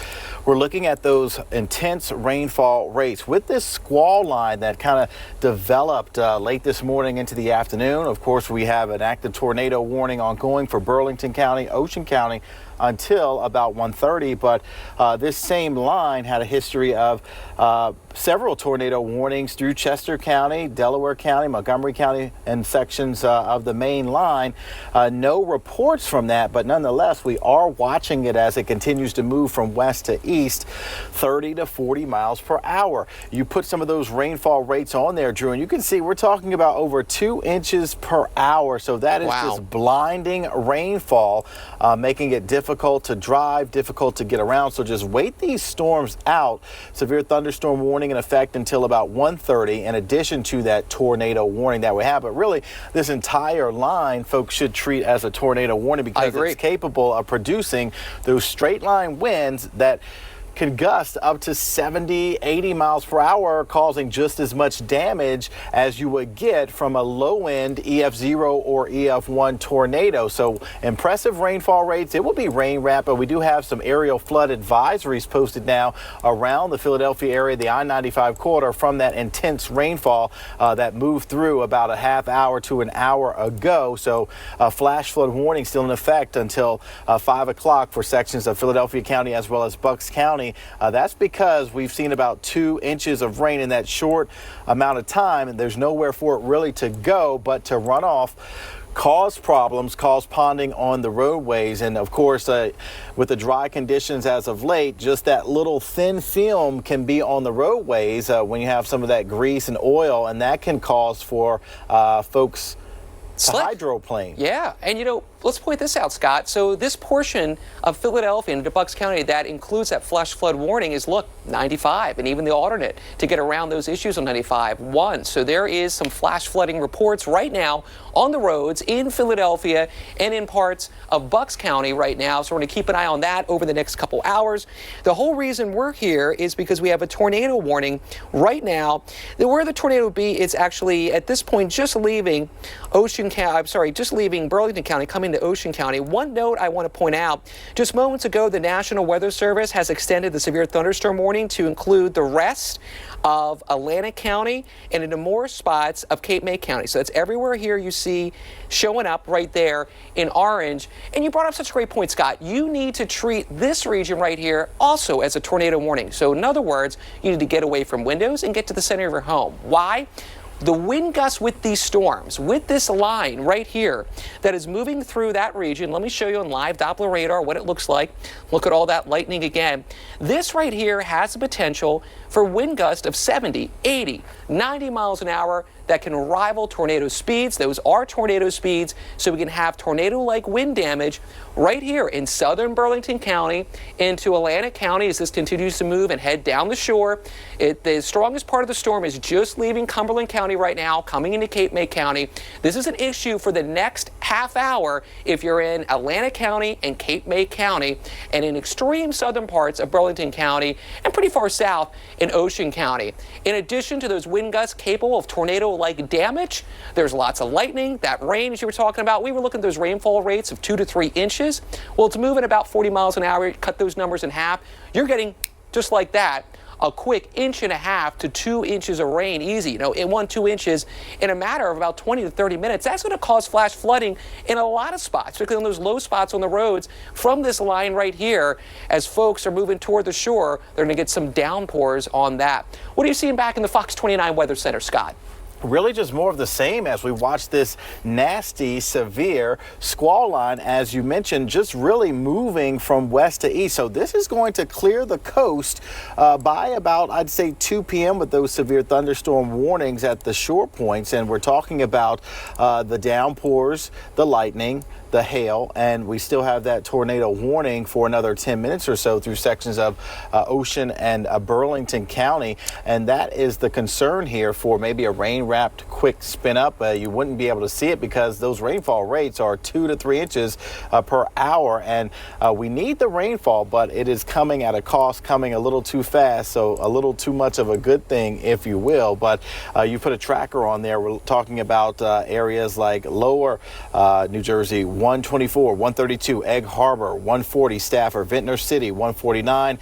we're looking at those intense rainfall rates with this squall line that kind of developed late this morning into the afternoon. Of course, we have an active tornado warning ongoing for Burlington County, Ocean County, until about 1:30, but this same line had a history of several tornado warnings through Chester County, Delaware County, Montgomery County, and sections of the main line. No reports from that, but nonetheless, we are watching it as it continues to move from west to east, 30 to 40 miles per hour. You put some of those rainfall rates on there, Drew, and you can see we're talking about over 2 inches per hour. So that is just blinding rainfall, making it difficult to drive, difficult to get around. So just wait these storms out. Severe thunderstorm warning in effect until about 1:30, in addition to that tornado warning that we have. But really, this entire line, folks should treat as a tornado warning, because it's capable of producing those straight line winds that can gust up to 70, 80 miles per hour, causing just as much damage as you would get from a low-end EF0 or EF1 tornado. So impressive rainfall rates. It will be rain rapid. We do have some aerial flood advisories posted now around the Philadelphia area, the I-95 corridor, from that intense rainfall that moved through about a half hour to an hour ago. So flash flood warning still in effect until 5 o'clock for sections of Philadelphia County as well as Bucks County. That's because we've seen about 2 inches of rain in that short amount of time, and there's nowhere for it really to go but to run off, cause problems, cause ponding on the roadways. And of course, with the dry conditions as of late, just that little thin film can be on the roadways when you have some of that grease and oil, and that can cause for folks to hydroplane. Yeah, and you know, let's point this out, Scott. So this portion of Philadelphia into Bucks County that includes that flash flood warning is, look, 95, and even the alternate to get around those issues on 95, 1. So there is some flash flooding reports right now on the roads in Philadelphia and in parts of Bucks County right now. So we're going to keep an eye on that over the next couple hours. The whole reason we're here is because we have a tornado warning right now. Where the tornado will be, it's actually at this point just leaving just leaving Burlington County, coming to Ocean County. One note I want to point out, just moments ago, the National Weather Service has extended the severe thunderstorm warning to include the rest of Atlantic County and into more spots of Cape May County. So that's everywhere here you see showing up right there in orange. And you brought up such a great point, Scott. You need to treat this region right here also as a tornado warning. So in other words, you need to get away from windows and get to the center of your home. Why? The wind gusts with these storms, with this line right here that is moving through that region. Let me show you on live Doppler radar what it looks like. Look at all that lightning again. This right here has the potential for wind gusts of 70, 80, 90 miles an hour. that can rival tornado speeds. Those are tornado speeds, so we can have tornado-like wind damage right here in southern Burlington County into Atlantic County as this continues to move and head down the shore. The strongest part of the storm is just leaving Cumberland County right now, coming into Cape May County. This is an issue for the next half hour if you're in Atlantic County and Cape May County, and in extreme southern parts of Burlington County and pretty far south in Ocean County. In addition to those wind gusts capable of tornado-like damage, there's lots of lightning. That rain, as you were talking about, we were looking at those rainfall rates of 2 to 3 inches. Well, it's moving about 40 miles an hour. Cut those numbers in half. You're getting, just like that, a quick 1.5 to 2 inches of rain easy, in 1-2 inches in a matter of about 20 to 30 minutes. That's going to cause flash flooding in a lot of spots, particularly on those low spots on the roads from this line right here. As folks are moving toward the shore, they're going to get some downpours on that. What are you seeing back in the FOX29 Weather Center, Scott? Really just more of the same as we watch this nasty, severe squall line, as you mentioned, just really moving from west to east. So this is going to clear the coast by about, I'd say, 2 p.m. with those severe thunderstorm warnings at the shore points. And we're talking about the downpours, the lightning, the hail, and we still have that tornado warning for another 10 minutes or so through sections of Ocean and Burlington County. And that is the concern here for maybe a rain-wrapped quick spin up. You wouldn't be able to see it because those rainfall rates are 2 to 3 inches per hour. And we need the rainfall, but it is coming at a cost, coming a little too fast. So a little too much of a good thing, if you will. But you put a tracker on there. We're talking about areas like lower New Jersey, 124, 132, Egg Harbor, 140, Stafford, Ventnor City, 149.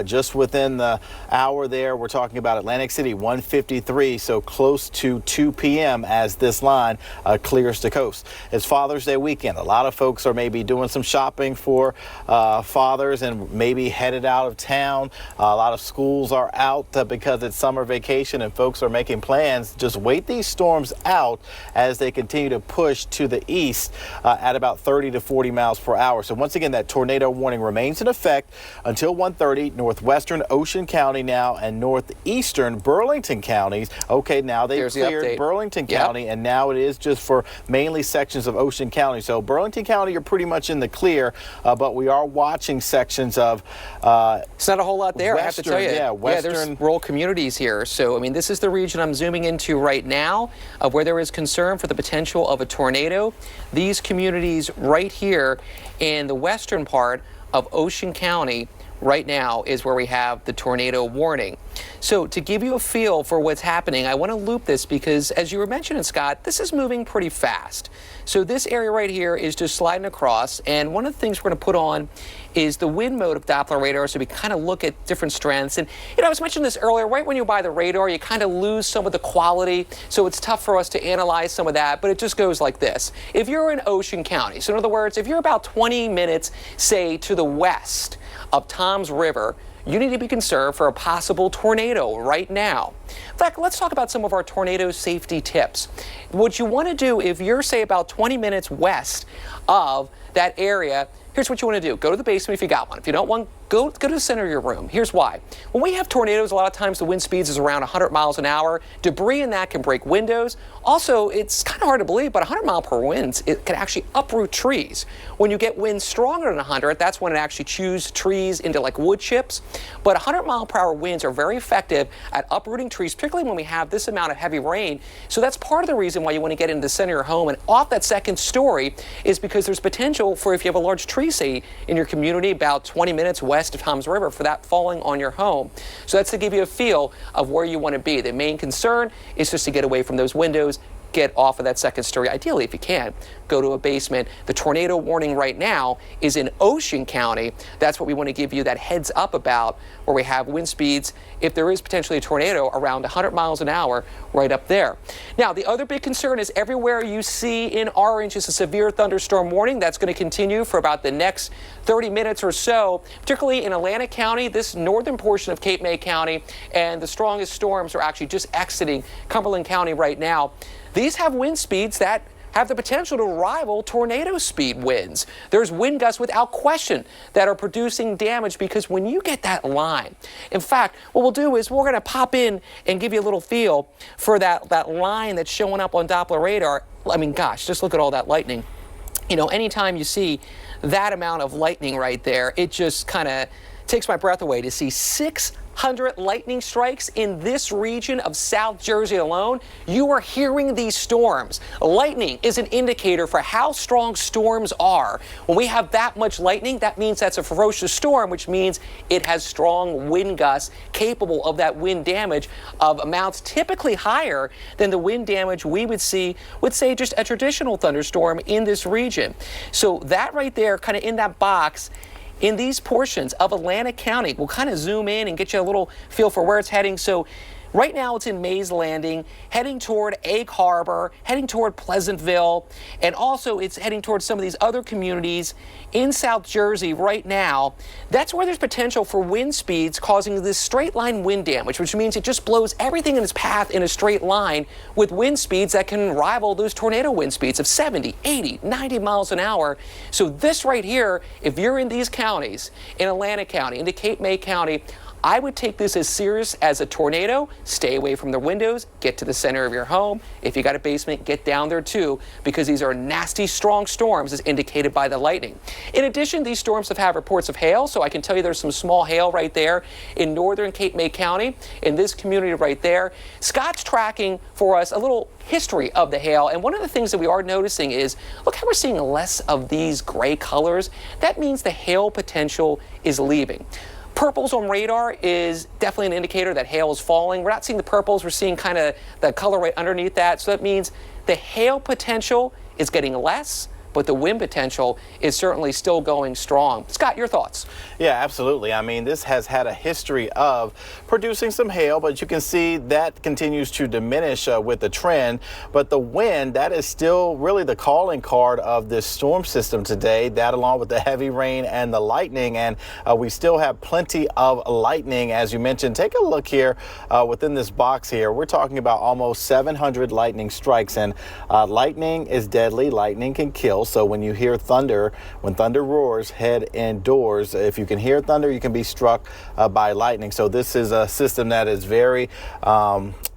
Just within the hour there, we're talking about Atlantic City, 153. So close to 2 p.m. as this line clears the coast. It's Father's Day weekend. A lot of folks are maybe doing some shopping for fathers and maybe headed out of town. A lot of schools are out because it's summer vacation and folks are making plans. Just wait these storms out as they continue to push to the east at about 30 to 40 miles per hour. So once again, that tornado warning remains in effect until 1:30, northwestern Ocean County now and northeastern Burlington counties. Okay, now they've cleared Burlington County, and now it is just for mainly sections of Ocean County. So Burlington County, you're pretty much in the clear, but we are watching sections of it's not a whole lot there, western, I have to tell you. western, there's rural communities here. So, I mean, this is the region I'm zooming into right now of where there is concern for the potential of a tornado. These communities right here in the western part of Ocean County right now is where we have the tornado warning. So to give you a feel for what's happening, I want to loop this because, as you were mentioning, Scott, this is moving pretty fast. So this area right here is just sliding across, and one of the things we're going to put on is the wind mode of Doppler radar, so we kind of look at different strengths. And, I was mentioning this earlier, right when you buy the radar, you kind of lose some of the quality, so it's tough for us to analyze some of that, but it just goes like this. If you're in Ocean County, so in other words, if you're about 20 minutes, say, to the west of Toms River, you need to be concerned for a possible tornado right now. In fact, let's talk about some of our tornado safety tips. What you want to do if you're, say, about 20 minutes west of that area, here's what you want to do. Go to the basement if you got one. If you don't want, go to the center of your room. Here's why. When we have tornadoes, a lot of times the wind speeds is around 100 miles an hour. Debris in that can break windows. Also, it's kind of hard to believe, but 100 mile per winds, it can actually uproot trees. When you get winds stronger than 100, that's when it actually chews trees into like wood chips. But 100 mile per hour winds are very effective at uprooting trees, particularly when we have this amount of heavy rain. So that's part of the reason why you want to get into the center of your home and off that second story is because there's potential for, if you have a large tree, say, in your community about 20 minutes west of Toms River, for that falling on your home. So that's to give you a feel of where you want to be. The main concern is just to get away from those windows, get off of that second story. Ideally, if you can, go to a basement. The tornado warning right now is in Ocean County. That's what we want to give you that heads up about, where we have wind speeds, if there is potentially a tornado, around 100 miles an hour right up there. Now, the other big concern is everywhere you see in orange is a severe thunderstorm warning. That's going to continue for about the next 30 minutes or so, particularly in Atlantic County, this northern portion of Cape May County, and the strongest storms are actually just exiting Cumberland County right now. These have wind speeds that have the potential to rival tornado speed winds. There's wind gusts without question that are producing damage because when you get that line, in fact, what we'll do is we're going to pop in and give you a little feel for that line that's showing up on Doppler radar. I mean, gosh, just look at all that lightning. You know, anytime you see that amount of lightning right there, it just kind of takes my breath away to see 600 lightning strikes in this region of South Jersey alone. You are hearing these storms. Lightning is an indicator for how strong storms are. When we have that much lightning, that means that's a ferocious storm, which means it has strong wind gusts capable of that wind damage of amounts typically higher than the wind damage we would see with, say, just a traditional thunderstorm in this region. So that right there, kind of in that box, in these portions of Atlantic County, we'll kind of zoom in and get you a little feel for where it's heading. So right now it's in Mays Landing, heading toward Egg Harbor, heading toward Pleasantville, and also it's heading towards some of these other communities in South Jersey right now. That's where there's potential for wind speeds causing this straight line wind damage, which means it just blows everything in its path in a straight line with wind speeds that can rival those tornado wind speeds of 70, 80, 90 miles an hour. So this right here, if you're in these counties, in Atlantic County, into Cape May County, I would take this as serious as a tornado. Stay away from the windows, get to the center of your home. If you got a basement, get down there too, because these are nasty, strong storms as indicated by the lightning. In addition, these storms have had reports of hail, so I can tell you there's some small hail right there in northern Cape May County, in this community right there. Scott's tracking for us a little history of the hail, and one of the things that we are noticing is, look how we're seeing less of these gray colors. That means the hail potential is leaving. Purples on radar is definitely an indicator that hail is falling. We're not seeing the purples, we're seeing kind of the color right underneath that. So that means the hail potential is getting less, but the wind potential is certainly still going strong. Scott, your thoughts? Yeah, absolutely. I mean, this has had a history of producing some hail, but you can see that continues to diminish with the trend. But the wind, that is still really the calling card of this storm system today, that along with the heavy rain and the lightning. And we still have plenty of lightning, as you mentioned. Take a look here within this box here. We're talking about almost 700 lightning strikes, and lightning is deadly. Lightning can kill. So when you hear thunder, when thunder roars, head indoors. If you can hear thunder, you can be struck by lightning. So this is a system that is very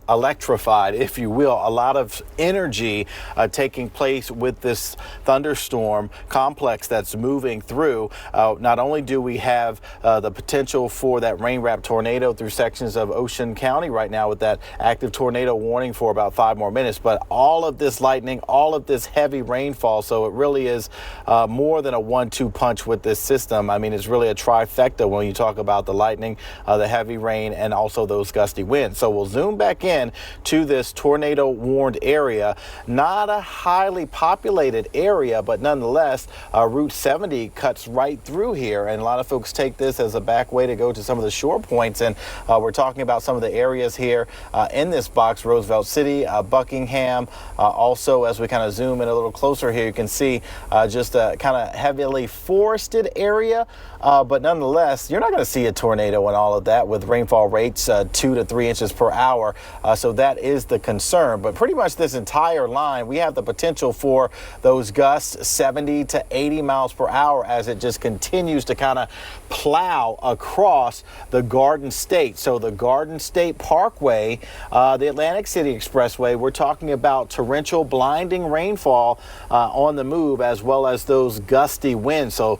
electrified, if you will. A lot of energy taking place with this thunderstorm complex that's moving through. Not only do we have the potential for that rain-wrapped tornado through sections of Ocean County right now with that active tornado warning for about 5 more minutes, but all of this lightning, all of this heavy rainfall. So it really is more than a 1-2 punch with this system. I mean, it's really a trifecta when you talk about the lightning, the heavy rain, and also those gusty winds. So we'll zoom back in to this tornado warned area. Not a highly populated area, but nonetheless, Route 70 cuts right through here, and a lot of folks take this as a back way to go to some of the shore points. And we're talking about some of the areas here in this box: Roosevelt City, Buckingham. Also, as we kind of zoom in a little closer here, you can see just a kind of heavily forested area, but nonetheless, you're not going to see a tornado and all of that with rainfall rates 2 to 3 inches per hour. So that is the concern. But pretty much this entire line, we have the potential for those gusts 70 to 80 miles per hour as it just continues to kind of plow across the Garden State. So the Garden State Parkway, the Atlantic City Expressway, we're talking about torrential, blinding rainfall on the move, as well as those gusty winds. So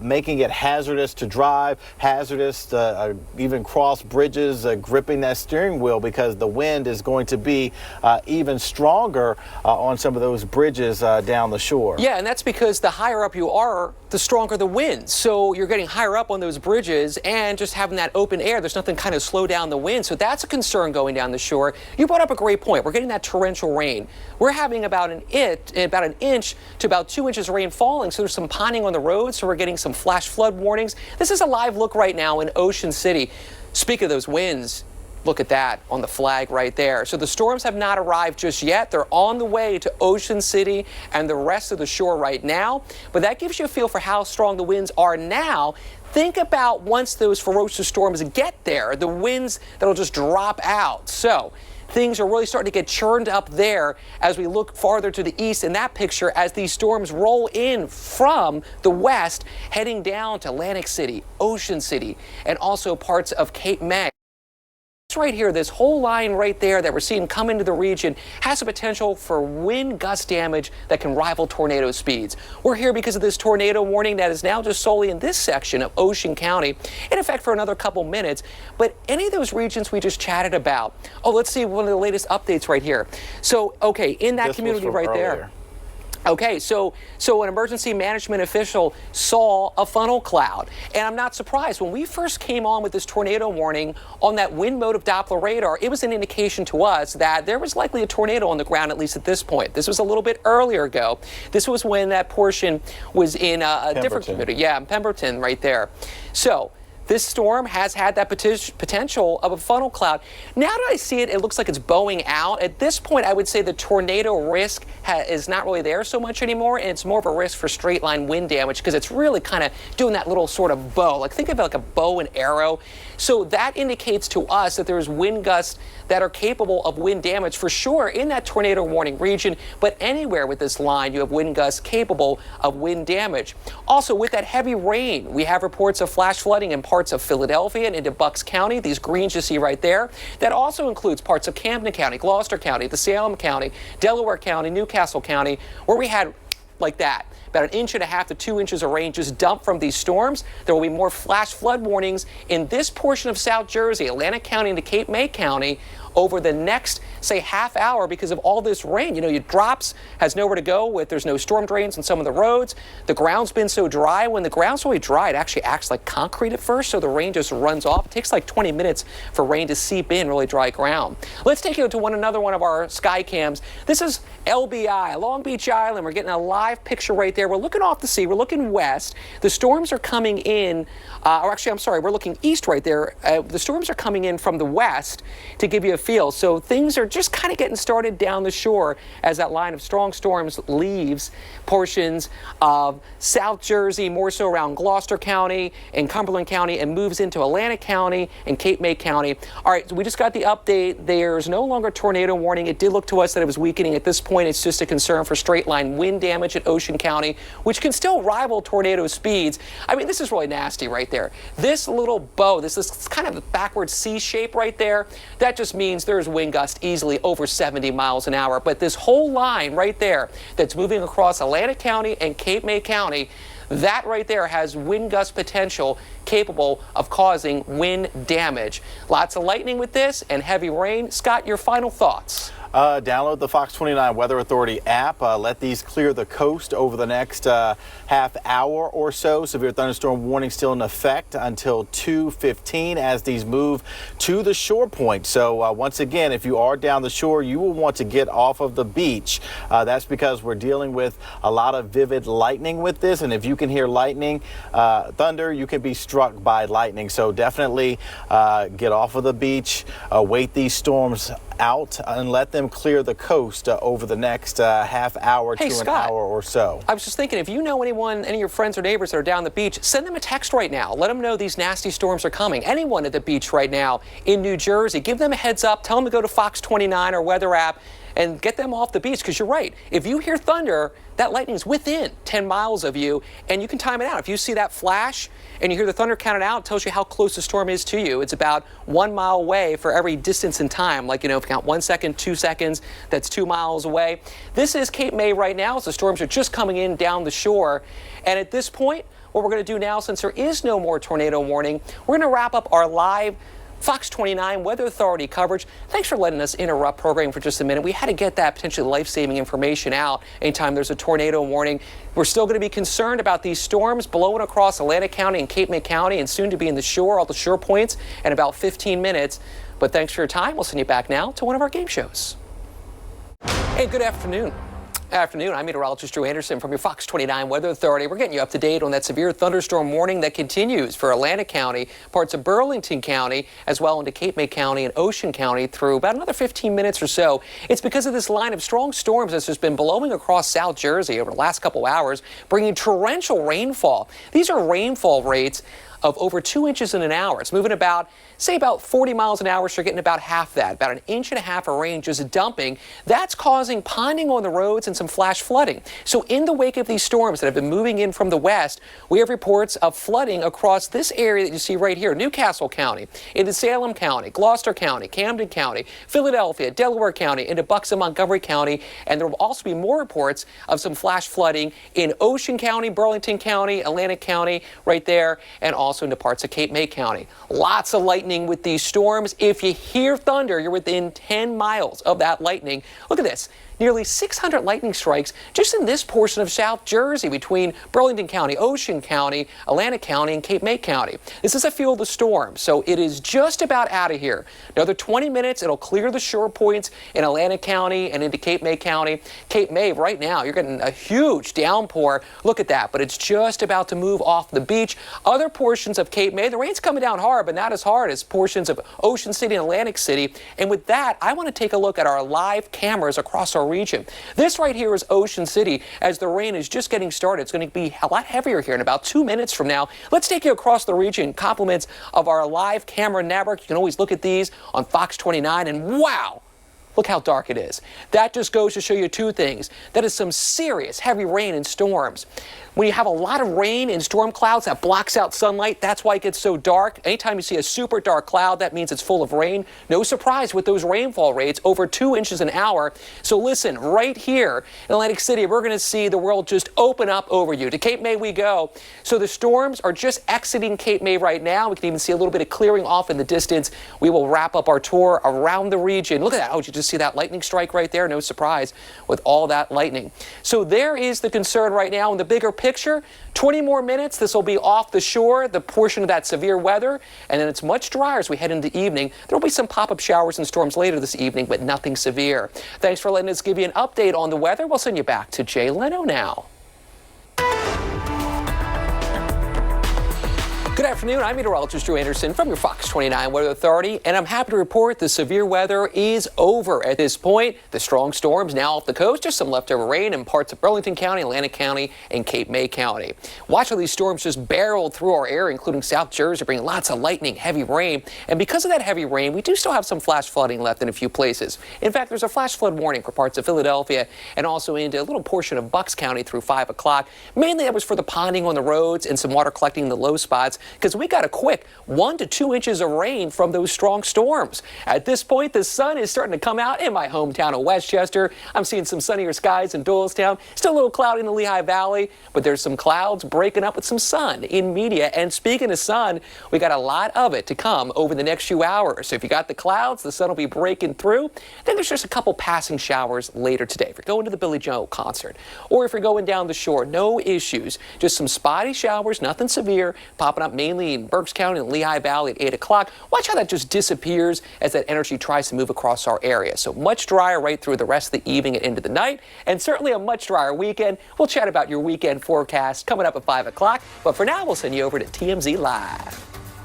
making it hazardous to drive, hazardous to even cross bridges, gripping that steering wheel, because the wind is going to be even stronger on some of those bridges down the shore. Yeah, and that's because the higher up you are, the stronger the wind. So you're getting higher up on those bridges, and just having that open air, there's nothing kind of slow down the wind. So that's a concern going down the shore. You brought up a great point. We're getting that torrential rain. We're having about an inch to about 2 inches of rain falling. So there's some ponding on the road. So we're getting some flash flood warnings. This is a live look right now in Ocean City. Speak of those winds, look at that on the flag right there. So the storms have not arrived just yet. They're on the way to Ocean City and the rest of the shore right now. But that gives you a feel for how strong the winds are now. Think about once those ferocious storms get there, the winds that'll just drop out. So things are really starting to get churned up there as we look farther to the east in that picture as these storms roll in from the west, heading down to Atlantic City, Ocean City, and also parts of Cape May. Right here, this whole line right there that we're seeing come into the region has the potential for wind gust damage that can rival tornado speeds. We're here because of this tornado warning that is now just solely in this section of Ocean County, in effect for another couple minutes. But any of those regions we just chatted about, oh, let's see one of the latest updates right here. So, okay, in that community right there. Okay, so an emergency management official saw a funnel cloud. And I'm not surprised. When we first came on with this tornado warning on that wind mode of Doppler radar, it was an indication to us that there was likely a tornado on the ground, at least at this point. This was a little bit earlier ago. This was when that portion was in a different community. Yeah, in Pemberton right there. So this storm has had that potential of a funnel cloud. Now that I see it, it looks like it's bowing out. At this point, I would say the tornado risk is not really there so much anymore, and it's more of a risk for straight line wind damage because it's really kind of doing that little sort of bow. Like think of it like a bow and arrow. So that indicates to us that there's wind gusts that are capable of wind damage for sure in that tornado warning region, but anywhere with this line, you have wind gusts capable of wind damage. Also, with that heavy rain, we have reports of flash flooding in parts of Philadelphia and into Bucks County, these greens you see right there. That also includes parts of Camden County, Gloucester County, the Salem County, Delaware County, Newcastle County, where we had like that, about 1.5 to 2 inches of rain just dumped from these storms. There will be more flash flood warnings in this portion of South Jersey, Atlantic County into Cape May County over the next, say, half hour because of all this rain. You know, it drops, has nowhere to go with, there's no storm drains on some of the roads. The ground's been so dry. When the ground's really dry, it actually acts like concrete at first, so the rain just runs off. It takes like 20 minutes for rain to seep in really dry ground. Let's take you to another one of our sky cams. This is LBI, Long Beach Island. We're getting a live picture right there. We're looking off the sea. We're looking west. The storms are coming in, or actually, I'm sorry, we're looking east right there. The storms are coming in from the west to give you a feel. So things are just kind of getting started down the shore as that line of strong storms leaves portions of South Jersey, more so around Gloucester County and Cumberland County, and moves into Atlantic County and Cape May County. All right, so we just got the update. There's no longer tornado warning. It did look to us that it was weakening. At this point, it's just a concern for straight line wind damage at Ocean County, which can still rival tornado speeds. I mean, this is really nasty right there. This little bow, this kind of a backward C shape right there, that just means there's wind gusts easily over 70 miles an hour. But this whole line right there that's moving across Atlantic County and Cape May County, that right there has wind gust potential capable of causing wind damage. Lots of lightning with this and heavy rain. Scott, your final thoughts? Download the FOX29 Weather Authority app. Let these clear the coast over the next half hour or so. Severe thunderstorm warning still in effect until 2:15 as these move to the shore point. So once again, if you are down the shore, you will want to get off of the beach. That's because we're dealing with a lot of vivid lightning with this. And if you can hear lightning, thunder, you can be struck by lightning. So definitely get off of the beach, wait these storms out and let them clear the coast over the next half hour to an hour or so. I was just thinking, if you know anyone, any of your friends or neighbors that are down the beach, send them a text right now. Let them know these nasty storms are coming. Anyone at the beach right now in New Jersey, give them a heads up. Tell them to go to FOX29 or weather app and get them off the beach, because you're right. If you hear thunder, that lightning is within 10 miles of you, and you can time it out. If you see that flash and you hear the thunder counted out, it tells you how close the storm is to you. It's about 1 mile away for every distance in time. Like, you know, if you count 1 second, 2 seconds, that's 2 miles away. This is Cape May right now, so the storms are just coming in down the shore. And at this point, what we're going to do now, since there is no more tornado warning, we're going to wrap up our live FOX29 Weather Authority coverage. Thanks for letting us interrupt programming for just a minute. We had to get that potentially life-saving information out anytime there's a tornado warning. We're still going to be concerned about these storms blowing across Atlantic County and Cape May County and soon to be in the shore, all the shore points, in about 15 minutes. But thanks for your time. We'll send you back now to one of our game shows. Hey, good afternoon. I'm meteorologist Drew Anderson from your FOX29 Weather Authority. We're getting you up to date on that severe thunderstorm warning that continues for Atlantic County, parts of Burlington County, as well into Cape May County and Ocean County through about another 15 minutes or so. It's because of this line of strong storms that's just been blowing across South Jersey over the last couple hours, bringing torrential rainfall. These are rainfall rates of over 2 inches in an hour. It's moving about, say, about 40 miles an hour, so you're getting about half that, about 1.5 inches of rain just dumping. That's causing ponding on the roads and some flash flooding. So in the wake of these storms that have been moving in from the west, we have reports of flooding across this area that you see right here, Newcastle County, into Salem County, Gloucester County, Camden County, Philadelphia, Delaware County, into Bucks and Montgomery County, and there will also be more reports of some flash flooding in Ocean County, Burlington County, Atlantic County, right there, and also into parts of Cape May County. Lots of lightning with these storms. If you hear thunder, you're within 10 miles of that lightning. Look at this. Nearly 600 lightning strikes just in this portion of South Jersey between Burlington County, Ocean County, Atlantic County, and Cape May County. This is a field of storm, so it is just about out of here. Another 20 minutes, it'll clear the shore points in Atlantic County and into Cape May County. Cape May, right now, you're getting a huge downpour. Look at that, but it's just about to move off the beach. Other portions of Cape May, the rain's coming down hard, but not as hard as portions of Ocean City and Atlantic City. And with that, I want to take a look at our live cameras across our region. This right here is Ocean City. As the rain is just getting started, it's going to be a lot heavier here in about 2 minutes from now. Let's take you across the region. Compliments of our live camera network. You can always look at these on FOX29, and wow! Look how dark it is. That just goes to show you two things. That is some serious heavy rain and storms. When you have a lot of rain and storm clouds, that blocks out sunlight. That's why it gets so dark. Anytime you see a super dark cloud, that means it's full of rain. No surprise with those rainfall rates, over 2 inches an hour. So listen, right here in Atlantic City, we're going to see the world just open up over you. To Cape May we go. So the storms are just exiting Cape May right now. We can even see a little bit of clearing off in the distance. We will wrap up our tour around the region. Look at that. Oh, did you just see that lightning strike right there? No surprise with all that lightning. So there is the concern right now in the bigger picture. 20 more minutes, this will be off the shore, the portion of that severe weather, and then it's much drier as we head into the evening. There will be some pop-up showers and storms later this evening, but nothing severe. Thanks for letting us give you an update on the weather. We'll send you back to Jay Leno now. Good afternoon, I'm Meteorologist Drew Anderson from your FOX29 Weather Authority, and I'm happy to report the severe weather is over at this point. The strong storms now off the coast, just some leftover rain in parts of Burlington County, Atlantic County, and Cape May County. Watch how these storms just barreled through our area, including South Jersey, bringing lots of lightning, heavy rain. And because of that heavy rain, we do still have some flash flooding left in a few places. In fact, there's a flash flood warning for parts of Philadelphia and also into a little portion of Bucks County through 5 o'clock. Mainly that was for the ponding on the roads and some water collecting in the low spots, because we got a quick 1 to 2 inches of rain from those strong storms. At this point, the sun is starting to come out in my hometown of Westchester. I'm seeing some sunnier skies in Doylestown. Still a little cloudy in the Lehigh Valley, but there's some clouds breaking up with some sun in Media. And speaking of sun, we got a lot of it to come over the next few hours. So if you got the clouds, the sun will be breaking through. Then there's just a couple passing showers later today. If you're going to the Billy Joel concert, or if you're going down the shore, no issues. Just some spotty showers, nothing severe, popping up mainly in Berks County and Lehigh Valley at 8 o'clock. Watch how that just disappears as that energy tries to move across our area. So much drier right through the rest of the evening and into the night, and certainly a much drier weekend. We'll chat about your weekend forecast coming up at 5 o'clock, but for now, we'll send you over to TMZ Live.